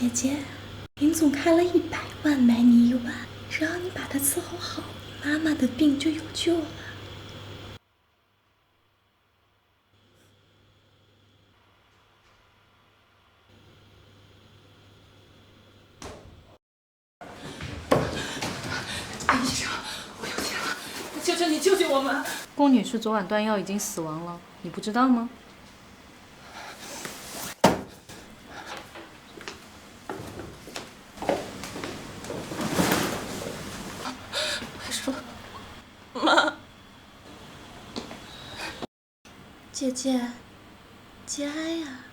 姐姐，林总开了100万买你1晚，只要你把他伺候好，妈妈的病就有救了。医生，我有钱了，求求你救救我们！龚女士昨晚断药已经死亡了，你不知道吗？还说，妈，姐姐，节哀呀！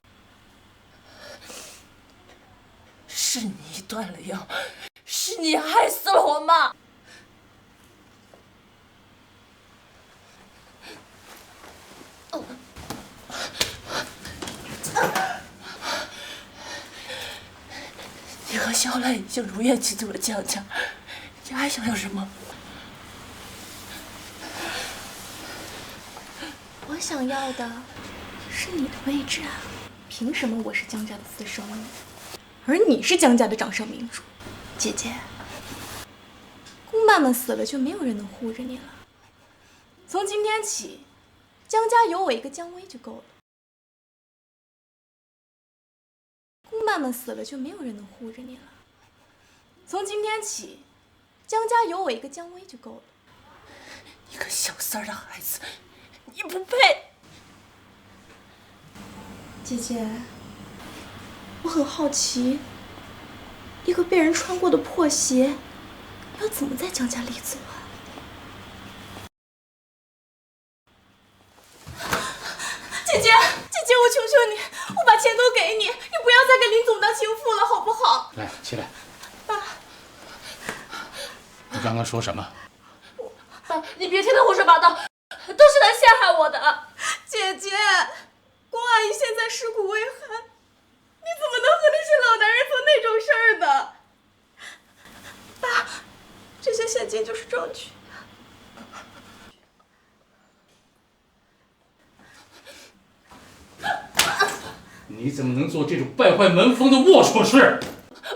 是你断了药，是你害死了我妈！你和小兰已经如愿娶走了江家，你还想要什么？我想要的是你的位置啊！凭什么我是江家的私生女，而你是江家的掌上明珠？姐姐，宫妈们死了就没有人能护着你了。从今天起，江家有我一个江薇就够了。宫妈们死了就没有人能护着你了。从今天起，江家有我一个江薇就够了。一个小三儿的孩子，你不配！姐姐，我很好奇，一个被人穿过的破鞋，要怎么在江家立足啊？姐姐，我求求你，我把钱都给你，你不要再给林总当情妇了，好不好？来，起来。爸，你刚刚说什么？爸，你别听他胡说八道，都是他陷害我的。姐姐，宫阿姨现在尸骨未寒，你怎么能和那些老男人做那种事儿呢？爸，这些现金就是证据。你怎么能做这种败坏门风的龌龊事？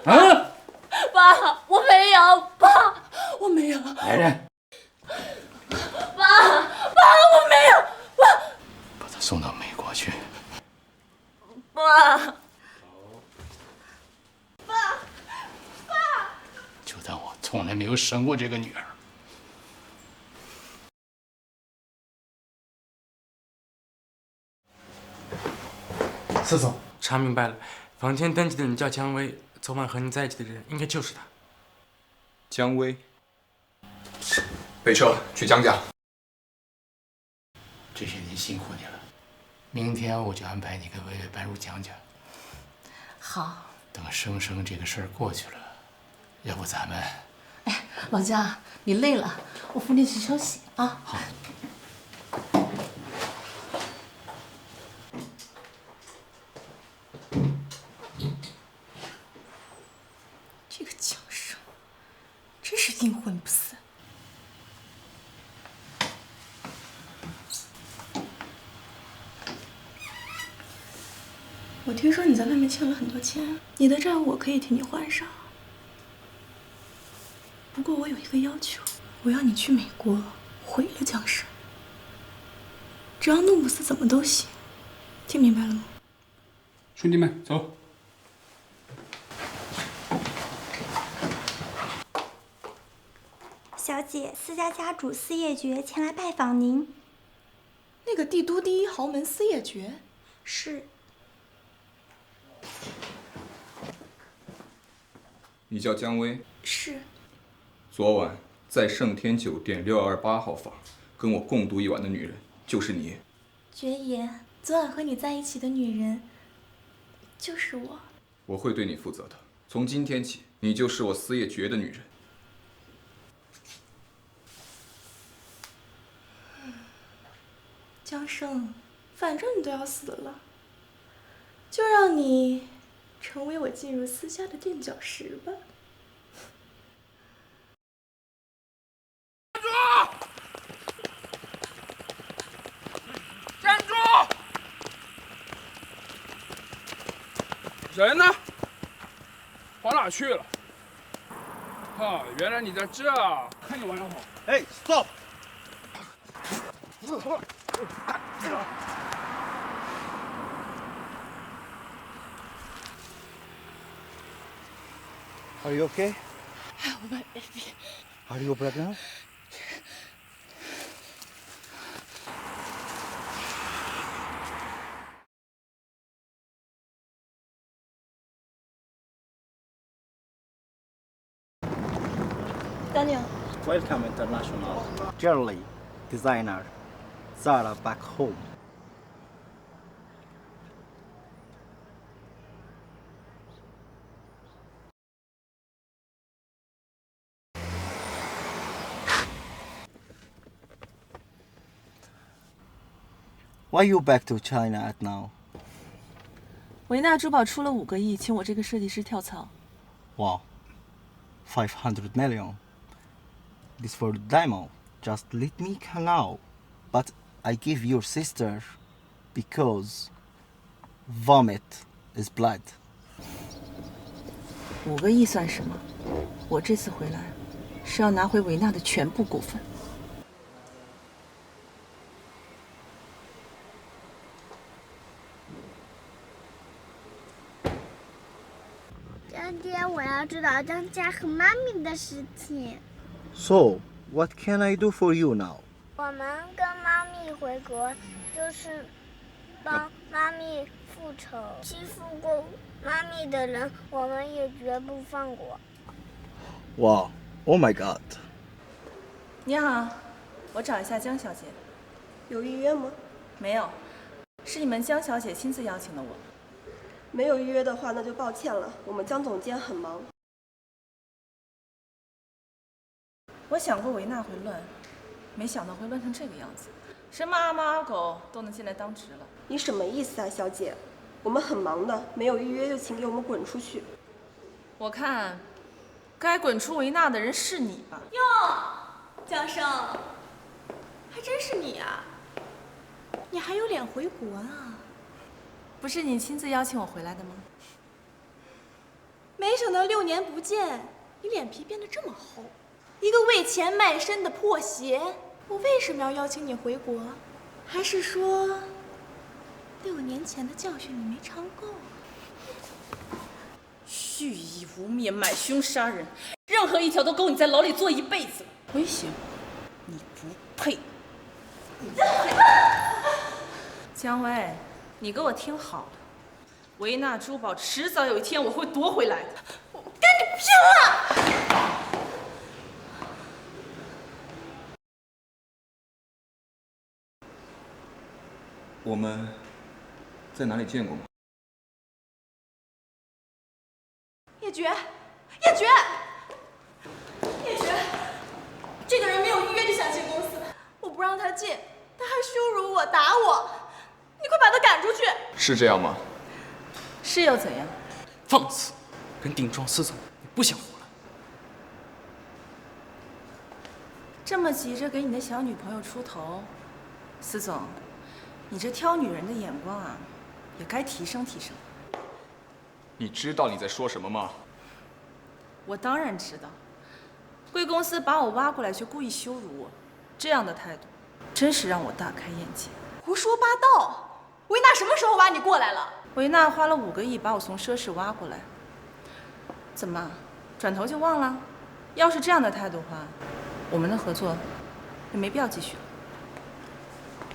啊！爸，我没有，爸，我没有。来人，爸，我没有，爸，把他送到美国去。爸，就当我从来没有生过这个女儿。司总，查明白了，房间登记的人叫姜薇，昨晚和你在一起的人应该就是他。姜薇，备车去江家。这些年辛苦你了，明天我就安排你跟薇薇搬入江家。好。等生生这个事儿过去了，要不咱们……哎，老姜，你累了，我扶你去休息啊。好。这个江生真是阴魂不散。我听说你在外面欠了很多钱，你的债务我可以替你还上。不过我有一个要求，我要你去美国毁了江生，只要弄不死怎么都行，听明白了吗？兄弟们，走。小姐，私家家主司业爵前来拜访您。那个帝都第1豪门司业爵？是。你叫姜薇？是。昨晚在盛天酒店628号房跟我共度一晚的女人就是你。爵爷，昨晚和你在一起的女人就是我。我会对你负责的。从今天起，你就是我司业爵的女人。江生，反正你都要死了，就让你成为我进入私家的垫脚石吧。站住！人呢？哪去了？啊，原来你在这！看你玩得好。哎 ，stop！ Are you okay? Oh, my baby. Are you pregnant? Daniel. Welcome International. Generally, designer, Zara back home. Why you back to China at now? 维纳珠宝出了5个亿，请我这个设计师跳槽。Wow, 500 million. This for the demo. Just let me come now. But I give your sister because vomit is blood. 5个亿算什么？我这次回来是要拿回维纳的全部股份。爹，我要知道江家和妈咪的事情。So, what can I do for you now? 我们跟妈咪回国，就是帮妈咪复仇。欺负过妈咪的人，我们也绝不放过。Wow, oh my god. 你好，我找一下江小姐。有预约吗？没有，是你们江小姐亲自邀请的我。没有预约的话，那就抱歉了。我们江总监很忙。我想过维纳会乱，没想到会乱成这个样子。什么阿猫阿狗都能进来当值了。你什么意思啊，小姐？我们很忙的，没有预约就请给我们滚出去。我看，该滚出维纳的人是你吧？哟，江生，还真是你啊！你还有脸回国啊？不是你亲自邀请我回来的吗？没想到6年不见，你脸皮变得这么厚。一个为钱卖身的破鞋，我为什么要邀请你回国？还是说，6年前的教训你没尝够？蓄意污蔑、买凶杀人，任何一条都够你在牢里坐一辈子。威胁我，你不配。姜薇，你给我听好了，维纳珠宝迟早有一天我会夺回来的。我跟你拼了！我们在哪里见过吗？叶珏，叶珏，叶珏，这个人没有预约就想进公司，我不让他进，他还羞辱我、打我，你快把他赶出去！是这样吗？是又怎样？放肆！跟顶撞司总，你不想活了？这么急着给你的小女朋友出头，司总，你这挑女人的眼光啊，也该提升提升。你知道你在说什么吗？我当然知道，贵公司把我挖过来却故意羞辱我，这样的态度，真是让我大开眼界。胡说八道！维纳什么时候挖你过来了？维纳花了5个亿把我从奢侈挖过来，怎么，转头就忘了？要是这样的态度的话，我们的合作也没必要继续了。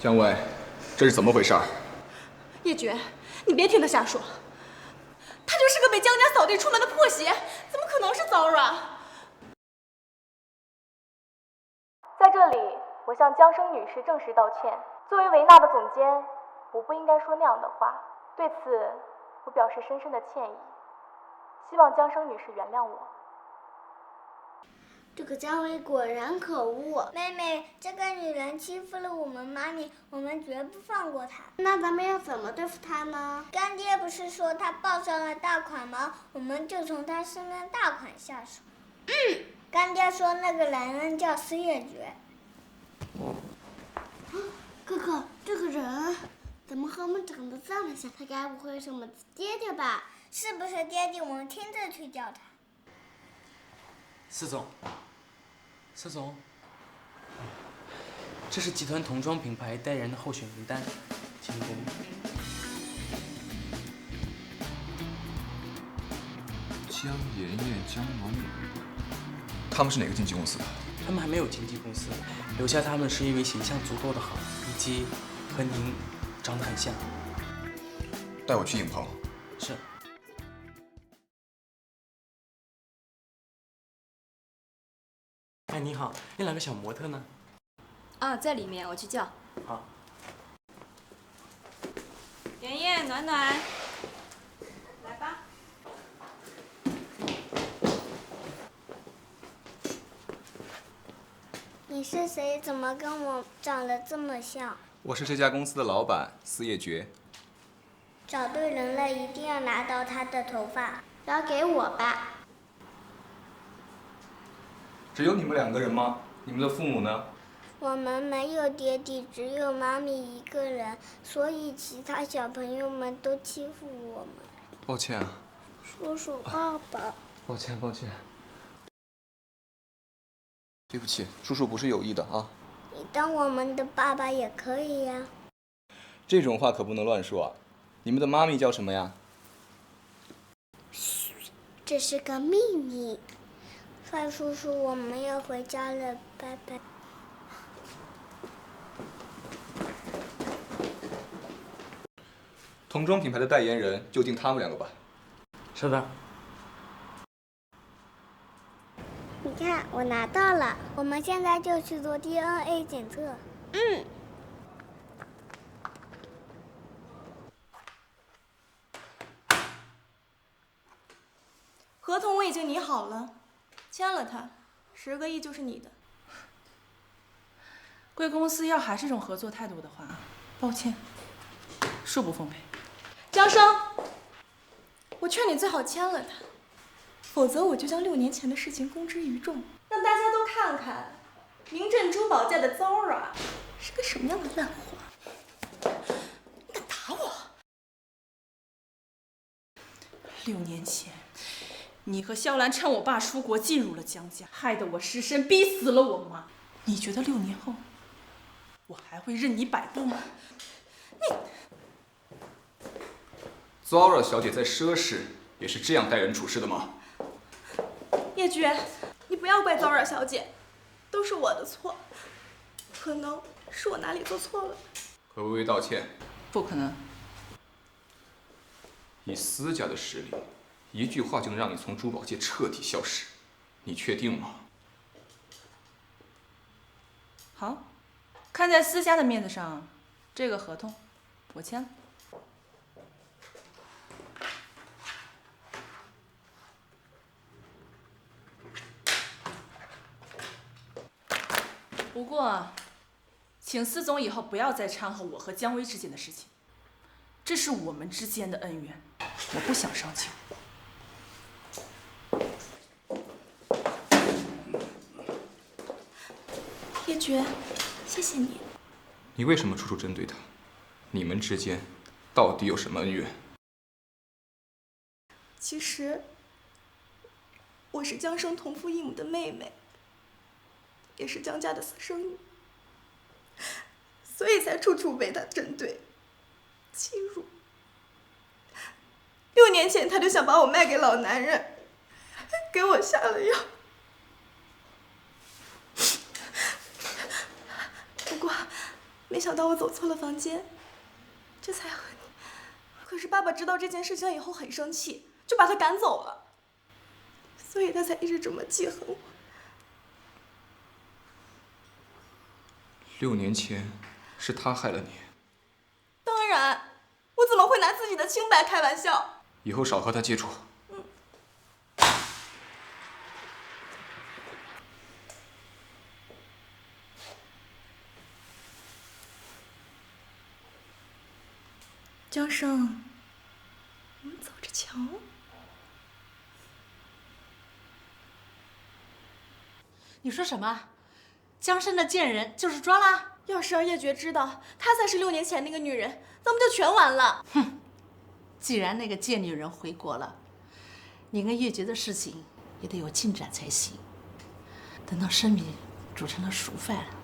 姜伟，这是怎么回事？叶珏，你别听他瞎说，他就是个被江家扫地出门的破鞋，怎么可能是Zara？在这里，我向江生女士正式道歉。作为维纳的总监，我不应该说那样的话，对此我表示深深的歉意，希望江生女士原谅我。这个姜薇果然可恶，妹妹，这个女人欺负了我们妈咪，我们绝不放过她。那咱们要怎么对付她呢？干爹不是说她报上了大款吗？我们就从她身边大款下手。干爹说那个男人叫司业爵。哥哥，这个人怎么和我们长得这么像？他该不会是我们爹爹吧？是不是爹爹？我们亲自去叫他。司总，司总，这是集团童装品牌代言人的候选名单，请公布。江妍妍、江暖暖，他们是哪个经纪公司的？他们还没有经纪公司，留下他们是因为形象足够的好，以及和您长得很像。带我去影棚。是。哎，你好，那两个小模特呢？啊，在里面，我去叫。好。妍妍、暖暖，来吧。你是谁？怎么跟我长得这么像？我是这家公司的老板司业爵。找对人了，一定要拿到他的头发，交给我吧。只有你们2个人吗？你们的父母呢？我们没有爹地，只有妈咪一个人，所以其他小朋友们都欺负我们。抱歉啊。叔叔，爸爸。抱歉，抱歉。对不起，叔叔不是有意的啊。你当我们的爸爸也可以呀。这种话可不能乱说啊。你们的妈咪叫什么呀？这是个秘密。帅叔叔，我们要回家了，拜拜。童装品牌的代言人就定他们2个吧。是的。你看，我拿到了。我们现在就去做 DNA 检测。嗯。合同我已经拟好了，签了它，10个亿就是你的。贵公司要还是这种合作态度的话，抱歉，恕不奉陪。江生，我劝你最好签了它，否则我就将6年前的事情公之于众，让大家都看看名震珠宝界的 Zara 是个什么样的烂货。你敢打我？6年前，你和肖兰趁我爸出国进入了江家，害得我失身，逼死了我妈。你觉得6年后，我还会任你摆布吗？Zara 小姐在奢侈也是这样待人处事的吗？叶菊，你不要怪 Zara 小姐，都是我的错，可能是我哪里做错了。和微微道歉。不可能。以司家的实力，一句话就能让你从珠宝界彻底消失，你确定吗？好，看在司家的面子上，这个合同我签了。不过，请司总以后不要再掺和我和姜薇之间的事情，这是我们之间的恩怨，我不想伤情。叶菊，谢谢你。你为什么处处针对他？你们之间到底有什么恩怨？其实，我是江生同父异母的妹妹。也是江家的私生女，所以才处处被他针对、欺辱。6年前他就想把我卖给老男人，给我下了药。不过，没想到我走错了房间，这才和你。可是爸爸知道这件事情以后很生气，就把他赶走了，所以他才一直这么记恨我。6年前，是他害了你。当然，我怎么会拿自己的清白开玩笑？以后少和他接触。江生，我们走着瞧。你说什么？江生的贱人就是装啦？要是让叶珏知道她才是6年前那个女人，咱们就全完了。哼！既然那个贱女人回国了，你跟叶珏的事情也得有进展才行。等到生米煮成了熟饭了，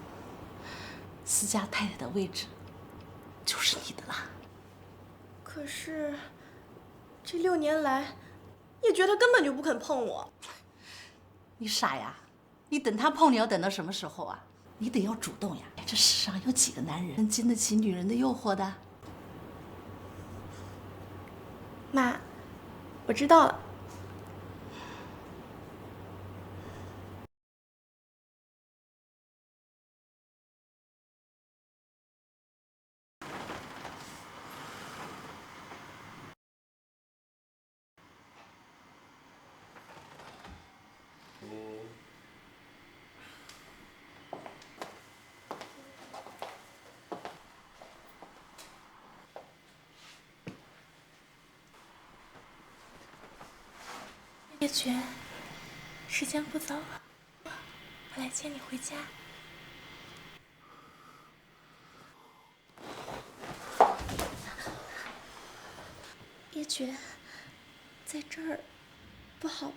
私家太太的位置就是你的啦。可是，这6年来，叶觉他根本就不肯碰我。你傻呀？你等他碰你要等到什么时候啊？你得要主动呀！这世上有几个男人能经得起女人的诱惑的？妈，我知道了。叶珏，时间不早了，我来接你回家。叶珏，在这儿不好吧？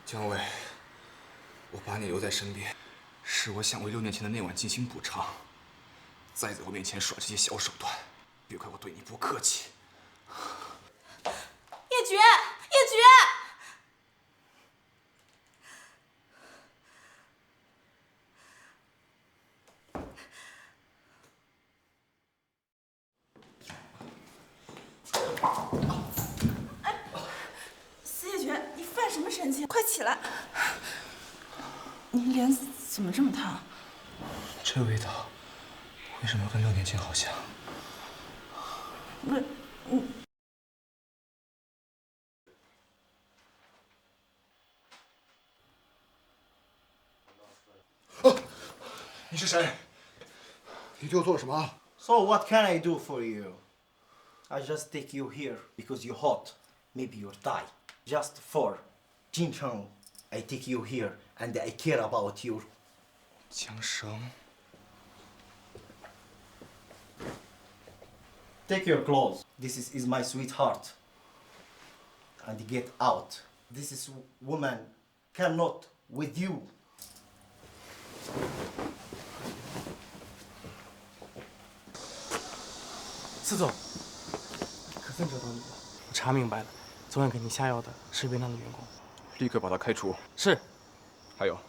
姜伟，我把你留在身边，是我想为6年前的那晚进行补偿。再在我面前耍这些小手段，别怪我对你不客气。叶珏，叶珏！司叶珏，你犯什么神经？快起来！你脸怎么这么烫？这味道为什么跟6年前好像？不是，你是谁？你对我做了什么？So what can I do for you? I just take you here because you're hot. Maybe you'll die. Just for Jin Cheng, I take you here and I care about you. 江生。Take your clothes. This is my sweetheart. And get out. This is woman cannot with you. 司总，可算找到你了。我查明白了，昨晚给你下药的是维纳的员工。立刻把他开除。是。还有，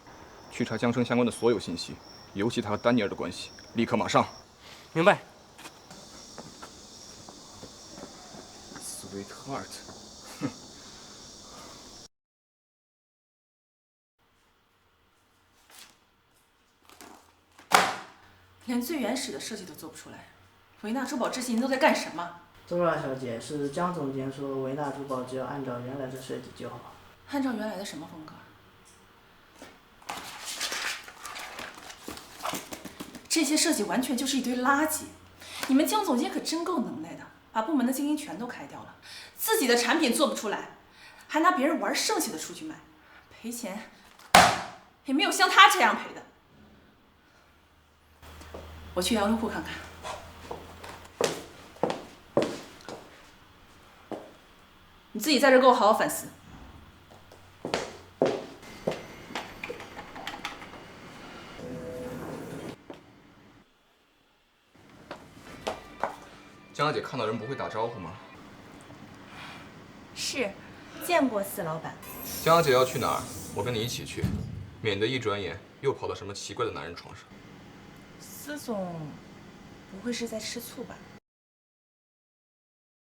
去查江生相关的所有信息，尤其他和丹尼尔的关系，立刻马上。明白。Sweetheart， 哼。连最原始的设计都做不出来，维纳珠宝这些年都在干什么？周二小姐，是江总监说维纳珠宝只要按照原来的设计就好。按照原来的什么风格？这些设计完全就是一堆垃圾。你们江总监可真够能耐的，把部门的精英全都开掉了，自己的产品做不出来，还拿别人玩剩下的出去卖，赔钱也没有像他这样赔的。我去羊肉铺看看。你自己在这给我好好反思。江小姐看到人不会打招呼吗？是，见过司老板。江小姐要去哪儿？我跟你一起去，免得一转眼又跑到什么奇怪的男人床上。司总，不会是在吃醋吧？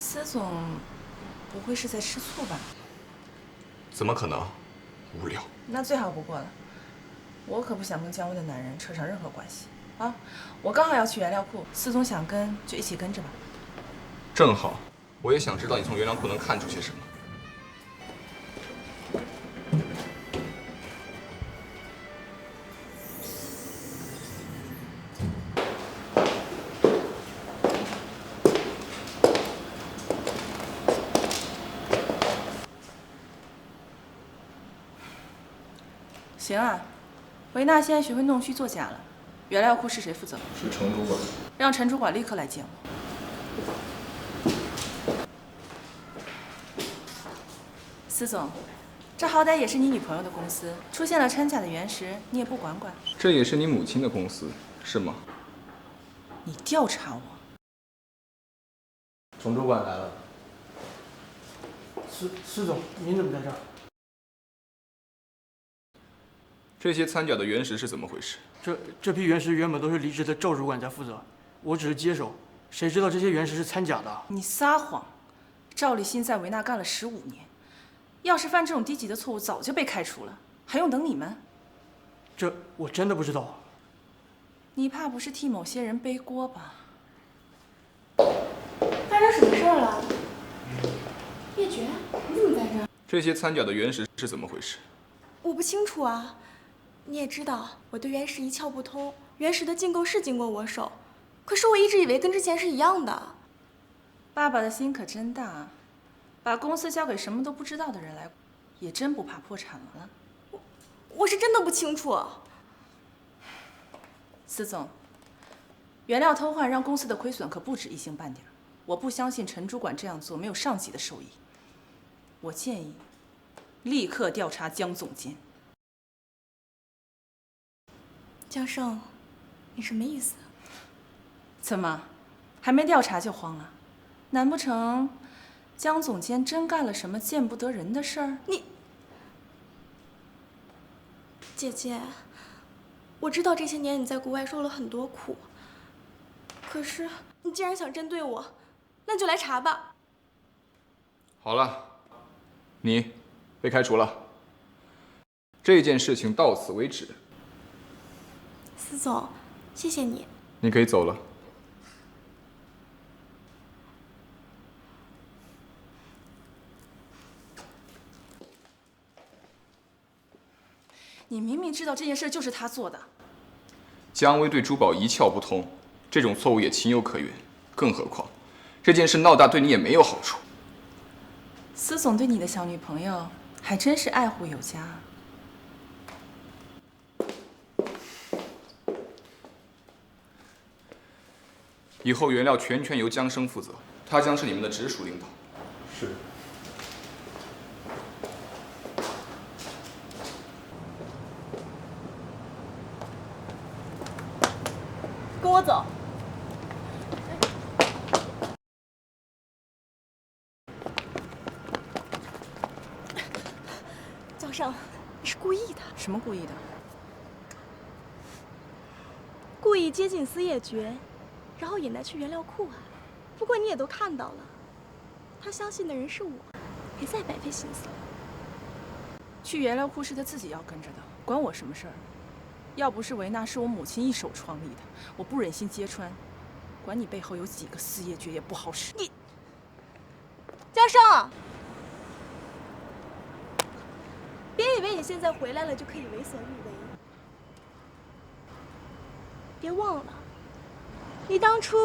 司总，不会是在吃醋吧？怎么可能？无聊。那最好不过了。我可不想跟姜薇的男人扯上任何关系啊！我刚好要去原料库，司总想跟就一起跟着吧。正好，我也想知道你从原料库能看出些什么。行啊，维纳现在学会弄虚作假了，原料库是谁负责？是程主管。让陈主管立刻来见我。司总，这好歹也是你女朋友的公司，出现了掺假的原石，你也不管管？这也是你母亲的公司，是吗？你调查我？程主管来了。施总，您怎么在这儿？这些掺假的原石是怎么回事？这批原石原本都是离职的赵主管在负责，我只是接手，谁知道这些原石是掺假的？你撒谎！赵立新在维纳干了15年，要是犯这种低级的错误，早就被开除了，还用等你们？这我真的不知道。你怕不是替某些人背锅吧？发生什么事儿了？叶珏，你怎么在这儿？这些掺假的原石是怎么回事？我不清楚啊。你也知道，我对原石一窍不通，原石的进购是经过我手，可是我一直以为跟之前是一样的。爸爸的心可真大，把公司交给什么都不知道的人来，也真不怕破产了。我是真的不清楚。司总，原料偷换让公司的亏损可不止1星半点，我不相信陈主管这样做没有上级的授意。我建议立刻调查江总监。江胜，你什么意思？怎么，还没调查就慌了？难不成江总监真干了什么见不得人的事儿？你，姐姐，我知道这些年你在国外受了很多苦，可是你既然想针对我，那就来查吧。好了，你被开除了。这件事情到此为止。司总，谢谢你。你可以走了。你明明知道这件事就是他做的。姜薇对珠宝一窍不通，这种错误也情有可原。更何况，这件事闹大对你也没有好处。司总对你的小女朋友还真是爱护有加。以后原料全权由江生负责，他将是你们的直属领导。是。跟我走。江胜，你是故意的。什么故意的？故意接近司叶珏，然后引他去原料库啊。不过你也都看到了，他相信的人是我，别再白费心思了。去原料库是他自己要跟着的，关我什么事儿？要不是维纳是我母亲一手创立的，我不忍心揭穿。管你背后有几个司叶珏也不好使。你，江胜，别以为你现在回来了就可以为所欲为。别忘了，你当初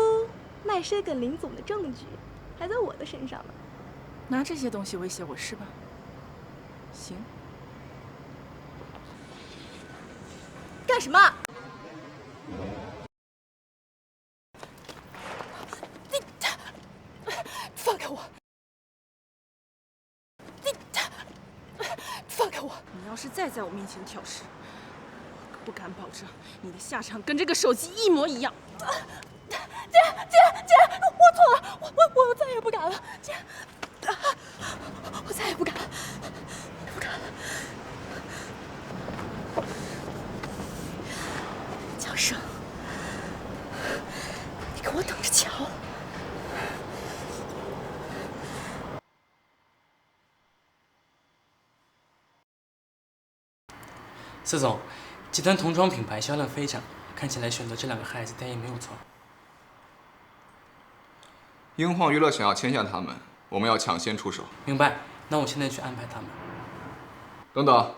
卖身跟林总的证据还在我的身上呢。拿这些东西威胁我是吧？行。干什么？你放开我！你放开我！你要是再在我面前挑事，我可不敢保证你的下场跟这个手机一模一样。姐，我错了，我再也不敢了，姐，我再也不敢了，不敢了。江生，你给我等着瞧！司总，集团童装品牌销量飞涨，看起来选择这2个孩子代言没有错。英皇娱乐想要签下他们，我们要抢先出手。明白，那我现在去安排他们。等等，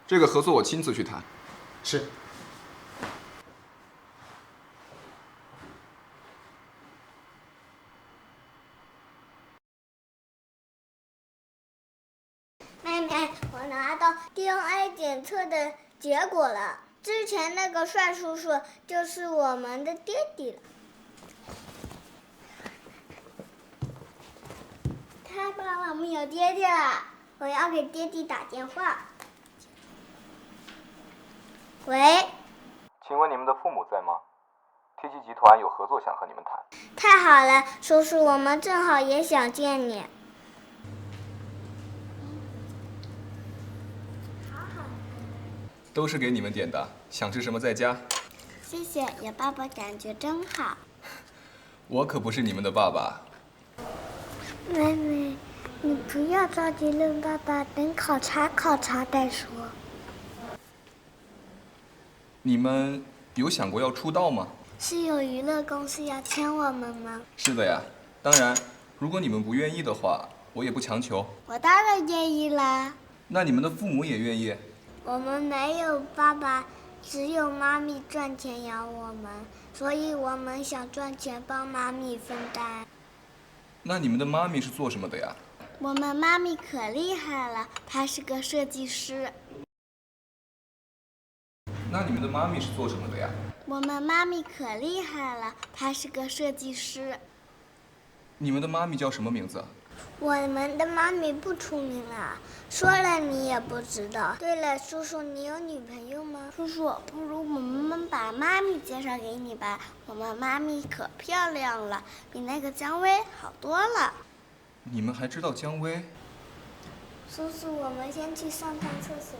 这个合作我亲自去谈。是。妹妹，我拿到DNA检测的结果了。之前那个帅叔叔就是我们的爹地了。太棒了，我们有爹地了！我要给爹地打电话。喂，请问你们的父母在吗？TG 集团有合作想和你们谈。太好了，叔叔，我们正好也想见你。都是给你们点的，想吃什么再加。谢谢，有爸爸感觉真好。我可不是你们的爸爸。妹妹，你不要着急认爸爸，等考察再说。你们有想过要出道吗？是有娱乐公司要签我们吗？是的呀，当然，如果你们不愿意的话，我也不强求。我当然愿意啦。那你们的父母也愿意？我们没有爸爸，只有妈咪赚钱养我们，所以我们想赚钱帮妈咪分担。那你们的妈咪是做什么的呀？我们妈咪可厉害了，她是个设计师。那你们的妈咪是做什么的呀？我们妈咪可厉害了，她是个设计师。你们的妈咪叫什么名字？我们的妈咪不出名了，说了你也不知道。对了，叔叔，你有女朋友吗？叔叔，不如我们把妈咪介绍给你吧，我们妈咪可漂亮了，比那个姜薇好多了。你们还知道姜薇？叔叔，我们先去上趟厕所。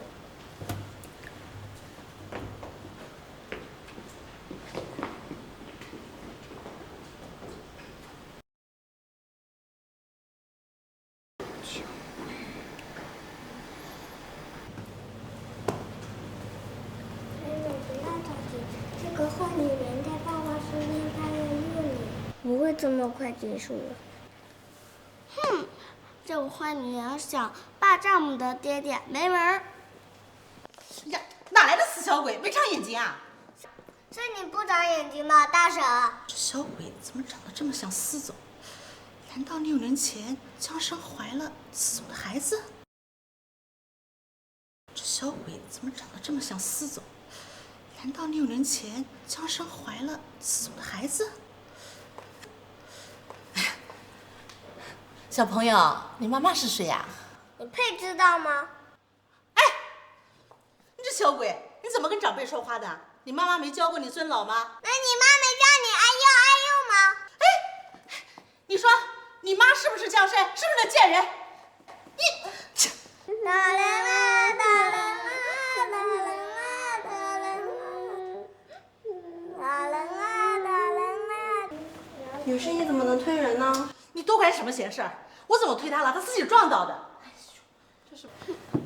这个坏女人在爸爸身边待了6年，不会这么快结束了。哼，这个坏女人想霸占我们的爹爹，没门儿！呀，哪来的死小鬼？没长眼睛啊？是你不长眼睛吗，大婶？这小鬼怎么长得这么像司总？难道6年前江生怀了司总的孩子？这小鬼怎么长得这么像司总？难道6年前江生怀了司总的孩子？小朋友，你妈妈是谁呀？你配知道吗？哎，你这小鬼，你怎么跟长辈说话的？你妈妈没教过你尊老吗？那你妈没教你哎呦哎呦吗？哎，你说你妈是不是江山？是不是那贱人？你，大人啊，大人啊，大人啊，大人啊，大人啊，大人啊！女士，你怎么能推人呢？你多管什么闲事儿？我怎么推他了？他自己撞到的。哎呦，这是。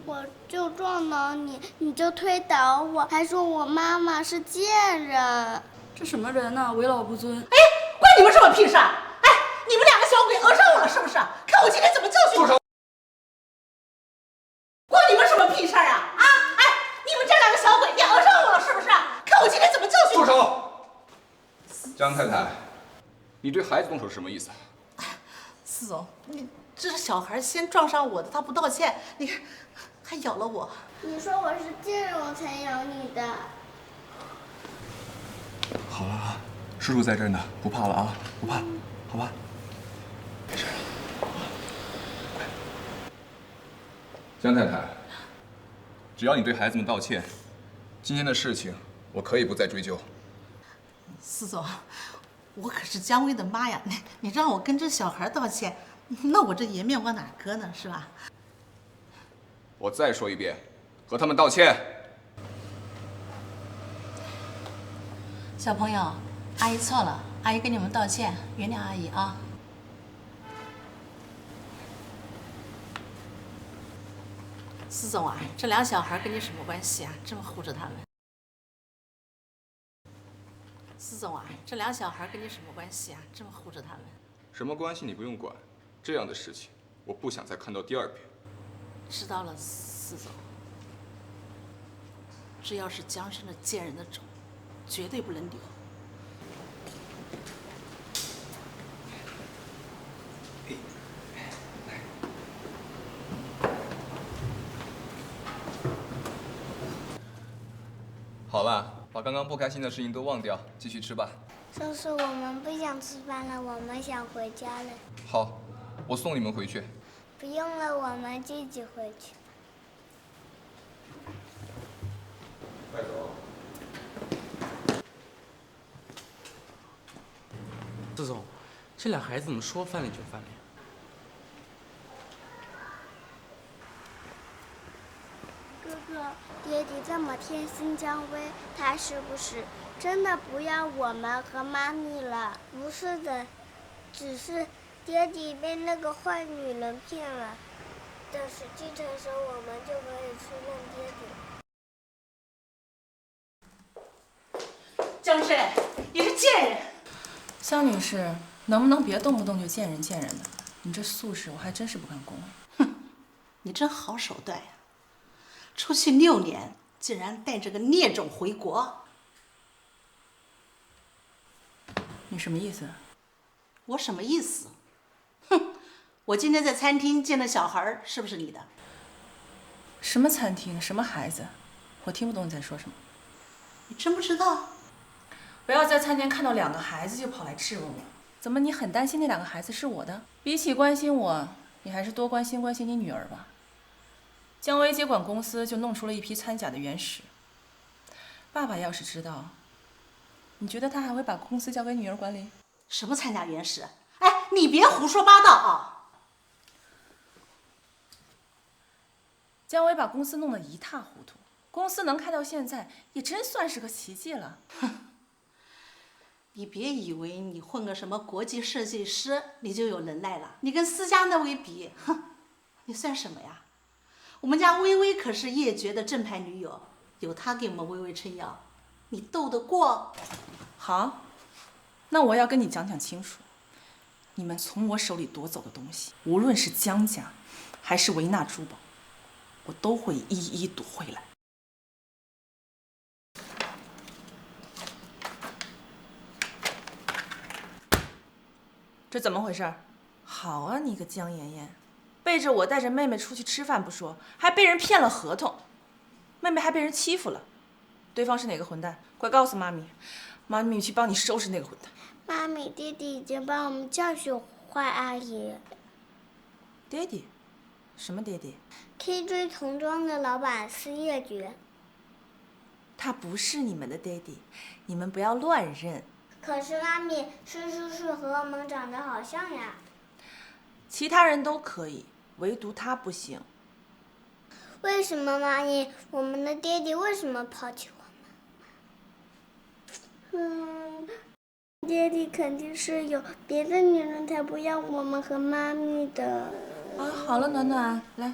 我就撞倒你，你就推倒我，还说我妈妈是贱人。这什么人呢？为老不尊。哎，关你们什么屁事？哎，你们2个小鬼讹上我了是不是？看我今天怎么教训你！关你们什么屁事啊？啊！哎，你们这2个小鬼也讹上我了是不是？看我今天怎么教训你！住手！张太太，你对孩子动手是什么意思？司总，你这是小孩先撞上我的，他不道歉，你还咬了我。你说我是贱人，我才咬你的。好了啊，叔叔在这儿呢，不怕了啊，不怕，好吧？没事了。快，江太太，只要你对孩子们道歉，今天的事情我可以不再追究。司总，我可是姜薇的妈呀！你让我跟这小孩道歉，那我这颜面往哪搁呢？是吧？我再说一遍，和他们道歉。小朋友，阿姨错了，阿姨跟你们道歉，原谅阿姨啊。司总啊，这2小孩跟你什么关系啊？这么护着他们。司总啊，这2小孩跟你什么关系啊？这么护着他们。什么关系你不用管，这样的事情我不想再看到第2遍。知道了，司总。只要是江生的贱人的种，绝对不能留。好了，把刚刚不开心的事情都忘掉，继续吃吧。叔叔，我们不想吃饭了，我们想回家了。好，我送你们回去。不用了，我们自己回去。快走。四总，这俩孩子怎么说翻脸就翻脸？哥哥，爹地这么贴心姜薇，他是不是真的不要我们和妈咪了？不是的，只是爹地被那个坏女人骗了。等时机成熟，我们就可以去问爹地。江深，你是贱人！江女士，能不能别动不动就见人见人的？你这素质我还真是不敢恭维。哼，你真好手段呀！出去6年，竟然带着个孽种回国。你什么意思？我什么意思？哼，我今天在餐厅见的小孩是不是你的？什么餐厅？什么孩子？我听不懂你在说什么。你真不知道？不要在餐厅看到2个孩子就跑来质问我。怎么，你很担心那2个孩子是我的？比起关心我，你还是多关心你女儿吧。江薇接管公司就弄出了一批掺假的原始。爸爸要是知道，你觉得他还会把公司交给女儿管理？什么掺假原始？哎，你别胡说八道啊！江薇把公司弄得一塌糊涂，公司能开到现在，也真算是个奇迹了。哼，你别以为你混个什么国际设计师，你就有能耐了。你跟思佳那位比，哼，你算什么呀？我们家薇薇可是叶珏的正牌女友，有她给我们薇薇撑腰，你斗得过？好，那我要跟你讲清楚，你们从我手里夺走的东西，无论是江家，还是维纳珠宝，我都会一一夺回来。这怎么回事？好啊，你个江妍妍，背着我带着妹妹出去吃饭不说，还被人骗了合同，妹妹还被人欺负了。对方是哪个混蛋？快告诉妈咪，妈咪去帮你收拾那个混蛋。妈咪，爹地已经帮我们教训坏阿姨。爹地？什么爹地？ KJ 童装的老板司叶珏。他不是你们的爹地，你们不要乱认。可是妈咪，是叔叔和我们长得好像呀。其他人都可以，唯独他不行。为什么妈咪？我们的爹地为什么抛弃我们？爹地肯定是有别的女人才不要我们和妈咪的。啊，好了，暖暖，来。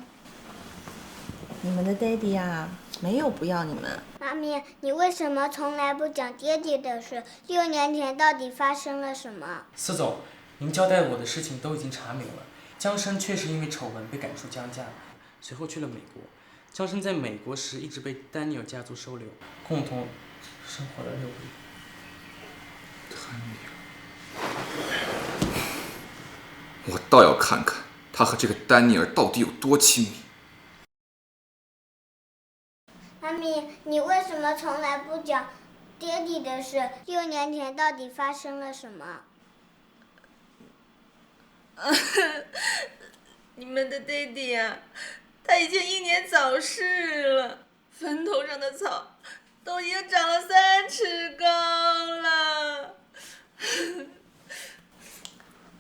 你们的爹地呀，没有不要你们。妈咪，你为什么从来不讲爹地的事？6年前到底发生了什么？司总，您交代我的事情都已经查明了。江生确实因为丑闻被赶出江家，随后去了美国。江生在美国时一直被丹尼尔家族收留，共同生活了6个月。丹尼尔，我倒要看看他和这个丹尼尔到底有多亲密。妈咪，你为什么从来不讲爹地的事？6年前到底发生了什么？你们的爹地呀，他已经英年早逝了，坟头上的草都已经长了3尺高了。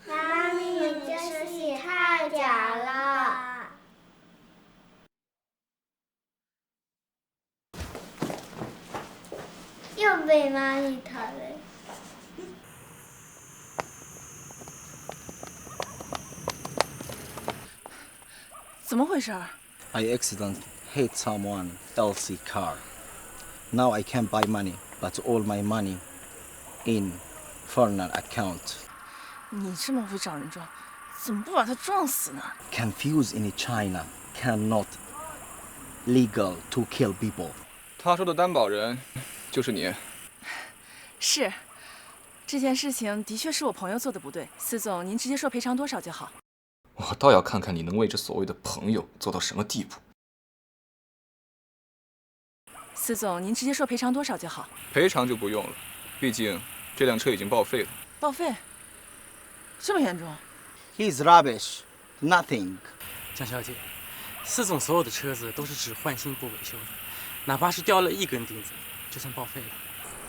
妈咪，你这戏太假了。又被妈咪讨了。怎么回事？I accidentally hit someone else's car. Now I can't buy money, but all my money in foreigner account. 你这么会找人撞，怎么不把他撞死呢 Confused in China cannot legal to kill people. 他说的担保人就是你。是，这件事情的确是我朋友做的不对。司总，您直接说赔偿多少就好。我倒要看看你能为这所谓的朋友做到什么地步。司司总，您直接说赔偿多少就好。赔偿就不用了，毕竟这辆车已经报废了。报废？这么严重 ？He's rubbish, nothing。江小姐，司总所有的车子都是只换新不维修的，哪怕是掉了一根钉子，就算报废了。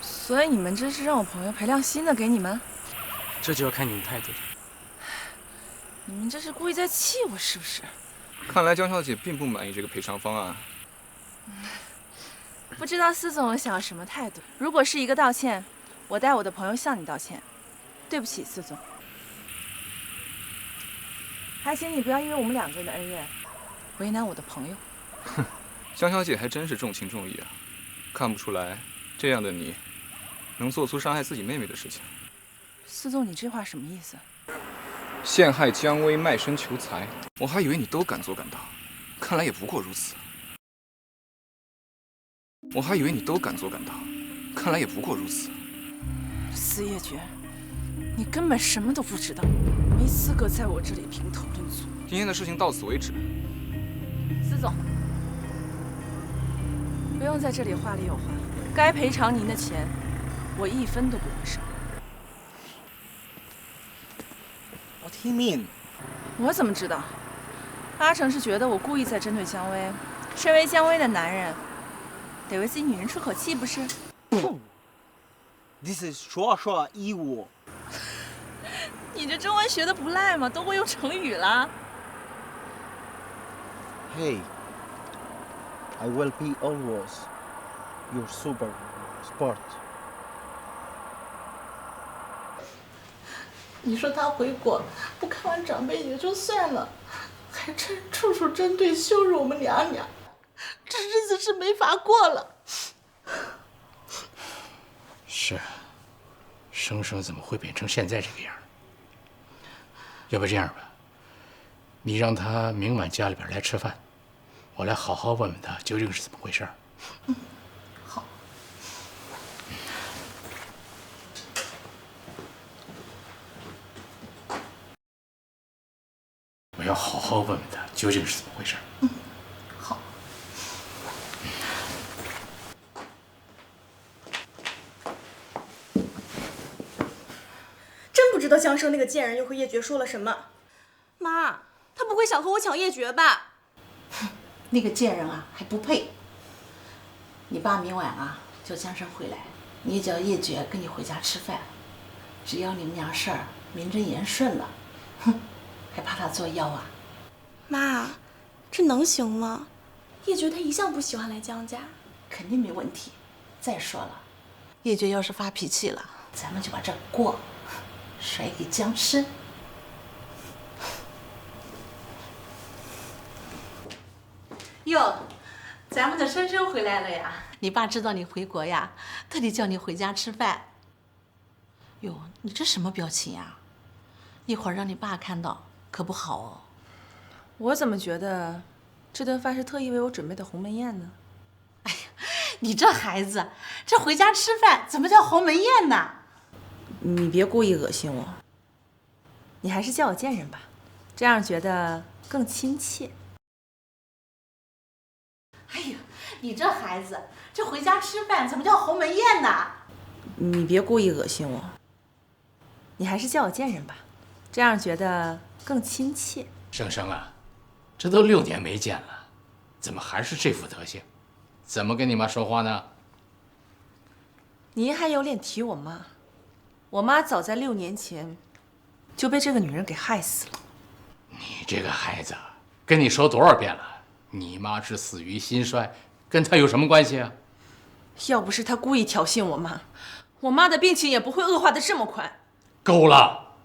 所以你们这是让我朋友赔辆新的给你们？这就要看你们态度了。你们这是故意在气我是不是？看来江小姐并不满意这个赔偿方案。不知道司总想要什么态度？如果是一个道歉，我带我的朋友向你道歉。对不起，司总。还请你不要因为我们两个人的恩怨，为难我的朋友。哼，江小姐还真是重情重义啊，看不出来这样的你，能做出伤害自己妹妹的事情。司总，你这话什么意思？陷害姜薇，卖身求财，我还以为你都敢做敢当，看来也不过如此。我还以为你都敢做敢当，看来也不过如此。司叶珏，你根本什么都不知道，没资格在我这里评头论足。今天的事情到此为止。司总，不用在这里话里有话，该赔偿您的钱，我一分都不会少。What do you mean？ 我怎么知道？八成是觉得我故意在针对姜薇。身为姜薇的男人，得为自己女人出口气，不是？This is 说义务。你这中文学的不赖嘛，都会用成语了。Hey, I will be always your super sport。你说他回国不看完长辈也就算了，还处处针对羞辱我们娘娘，这日子是没法过了。是，生生怎么会变成现在这个样？要不这样吧，你让他明晚家里边来吃饭，我来好好问问他究竟是怎么回事。好。我要好好问问他究竟是怎么回事。好。真不知道江生那个贱人又和叶珏说了什么。妈，他不会想和我抢叶珏吧？那个贱人啊，还不配。你爸明晚啊叫江生回来，你也叫叶珏跟你回家吃饭。只要你们俩事儿名正言顺了，哼，还怕他作妖啊？妈，这能行吗？叶珏他一向不喜欢来江家。肯定没问题。再说了，叶珏要是发脾气了，咱们就把这锅甩给江生。哟，咱们的生生回来了呀！你爸知道你回国呀，特地叫你回家吃饭。哟，你这什么表情呀？一会儿让你爸看到可不好哦。我怎么觉得这顿饭是特意为我准备的鸿门宴呢？哎呀，你这孩子，这回家吃饭怎么叫鸿门宴呢？你别故意恶心我，你还是叫我贱人吧，这样觉得更亲切。哎呀，你这孩子，这回家吃饭怎么叫鸿门宴呢？你别故意恶心我，你还是叫我贱人吧，这样觉得更亲切。生生啊，这都6年没见了，怎么还是这副德行？怎么跟你妈说话呢？您还有脸提我妈？我妈早在6年前就被这个女人给害死了。你这个孩子，跟你说多少遍了？你妈是死于心衰，跟她有什么关系啊？要不是她故意挑衅我妈的病情也不会恶化的这么快。够了，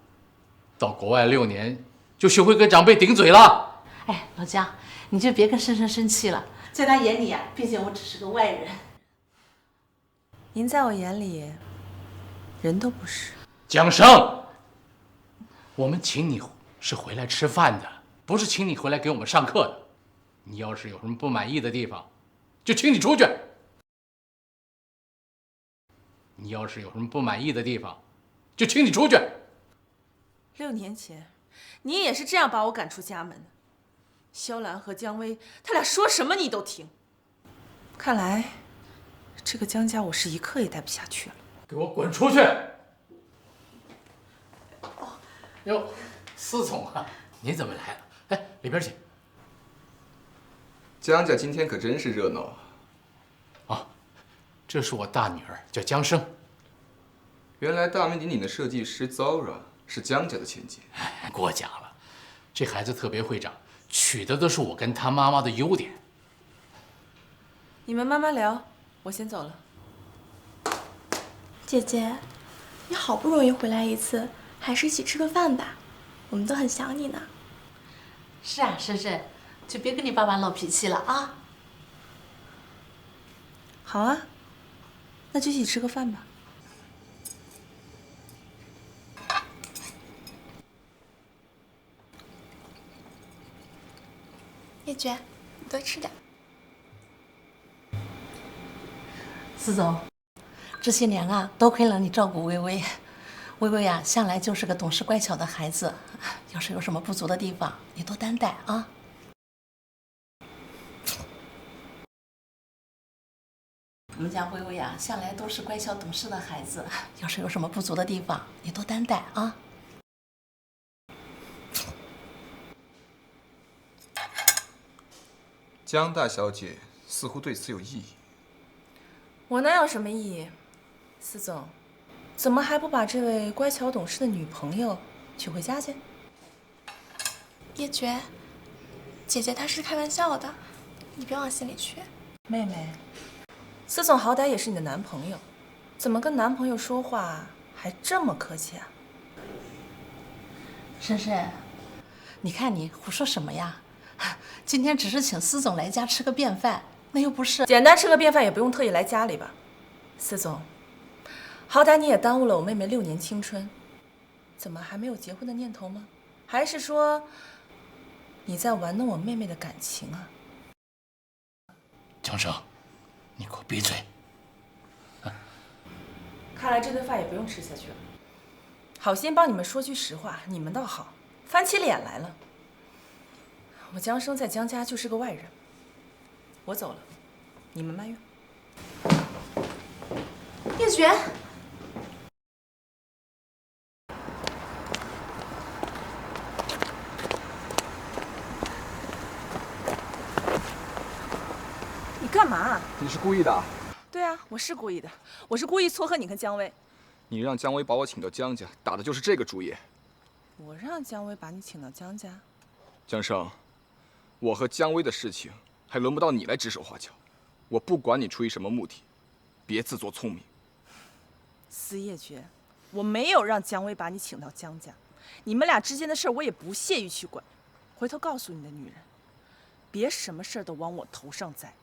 到国外6年就学会跟长辈顶嘴了。哎，老姜，你就别跟生生生气了，在他眼里啊，毕竟我只是个外人。您在我眼里，人都不是。江生，我们请你是回来吃饭的，不是请你回来给我们上课的。你要是有什么不满意的地方，就请你出去。你要是有什么不满意的地方，就请你出去。 6年前，你也是这样把我赶出家门的。萧兰和姜薇，他俩说什么你都听。看来，这个江家我是一刻也待不下去了。给我滚出去！哟，司总啊，你怎么来了？哎，里边请。江家今天可真是热闹啊！这是我大女儿，叫江生。原来大名鼎鼎的设计师 Zora 是江家的千金。哎，过奖了，这孩子特别会长，取的都是我跟他妈妈的优点。你们慢慢聊，我先走了。姐姐，你好不容易回来一次，还是一起吃个饭吧，我们都很想你呢。是啊，深深，就别跟你爸爸闹脾气了啊。好啊，那就一起吃个饭吧。叶珏，你多吃点。司总，这些年啊，多亏了你照顾微微。微微啊，向来就是个懂事乖巧的孩子，要是有什么不足的地方，你多担待啊。我们家微微啊，向来都是乖巧懂事的孩子，要是有什么不足的地方，你多担待啊。江大小姐似乎对此有异议。我能有什么异议？司总，怎么还不把这位乖巧懂事的女朋友娶回家去？叶珏，姐姐她是开玩笑的，你别往心里去。妹妹，司总好歹也是你的男朋友，怎么跟男朋友说话还这么客气啊？深深，你看你胡说什么呀？今天只是请司总来家吃个便饭，那又不是简单吃个便饭，也不用特意来家里吧？司总，好歹你也耽误了我妹妹6年青春，怎么还没有结婚的念头吗？还是说你在玩弄我妹妹的感情啊？江生，你给我闭嘴！看来这顿饭也不用吃下去了。好心帮你们说句实话，你们倒好，翻起脸来了。我江生在江家就是个外人，我走了，你们埋怨。叶珏，你干嘛？你是故意的？对啊，我是故意的，我是故意撮合你跟姜薇。你让姜薇把我请到江家，打的就是这个主意。我让姜薇把你请到姜家？江生，我和姜薇的事情还轮不到你来指手画脚。我不管你出于什么目的，别自作聪明。司叶珏，我没有让姜薇把你请到姜家，你们俩之间的事我也不屑于去管。回头告诉你的女人，别什么事都往我头上栽。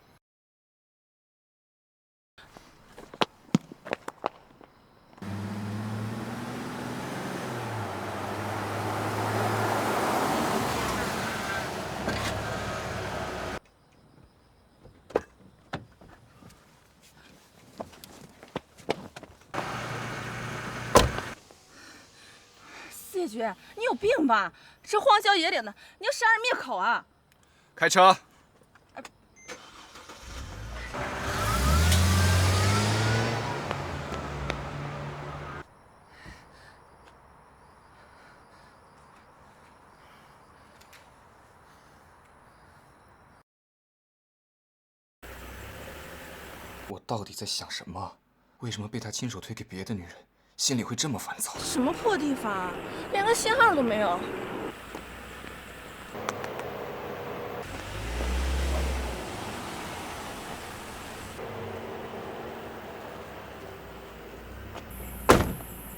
谢珏，你有病吧？这荒郊野岭的，你要杀人灭口啊！开车。我到底在想什么？为什么被他亲手推给别的女人，心里会这么烦躁？什么破地方啊，连个信号都没有。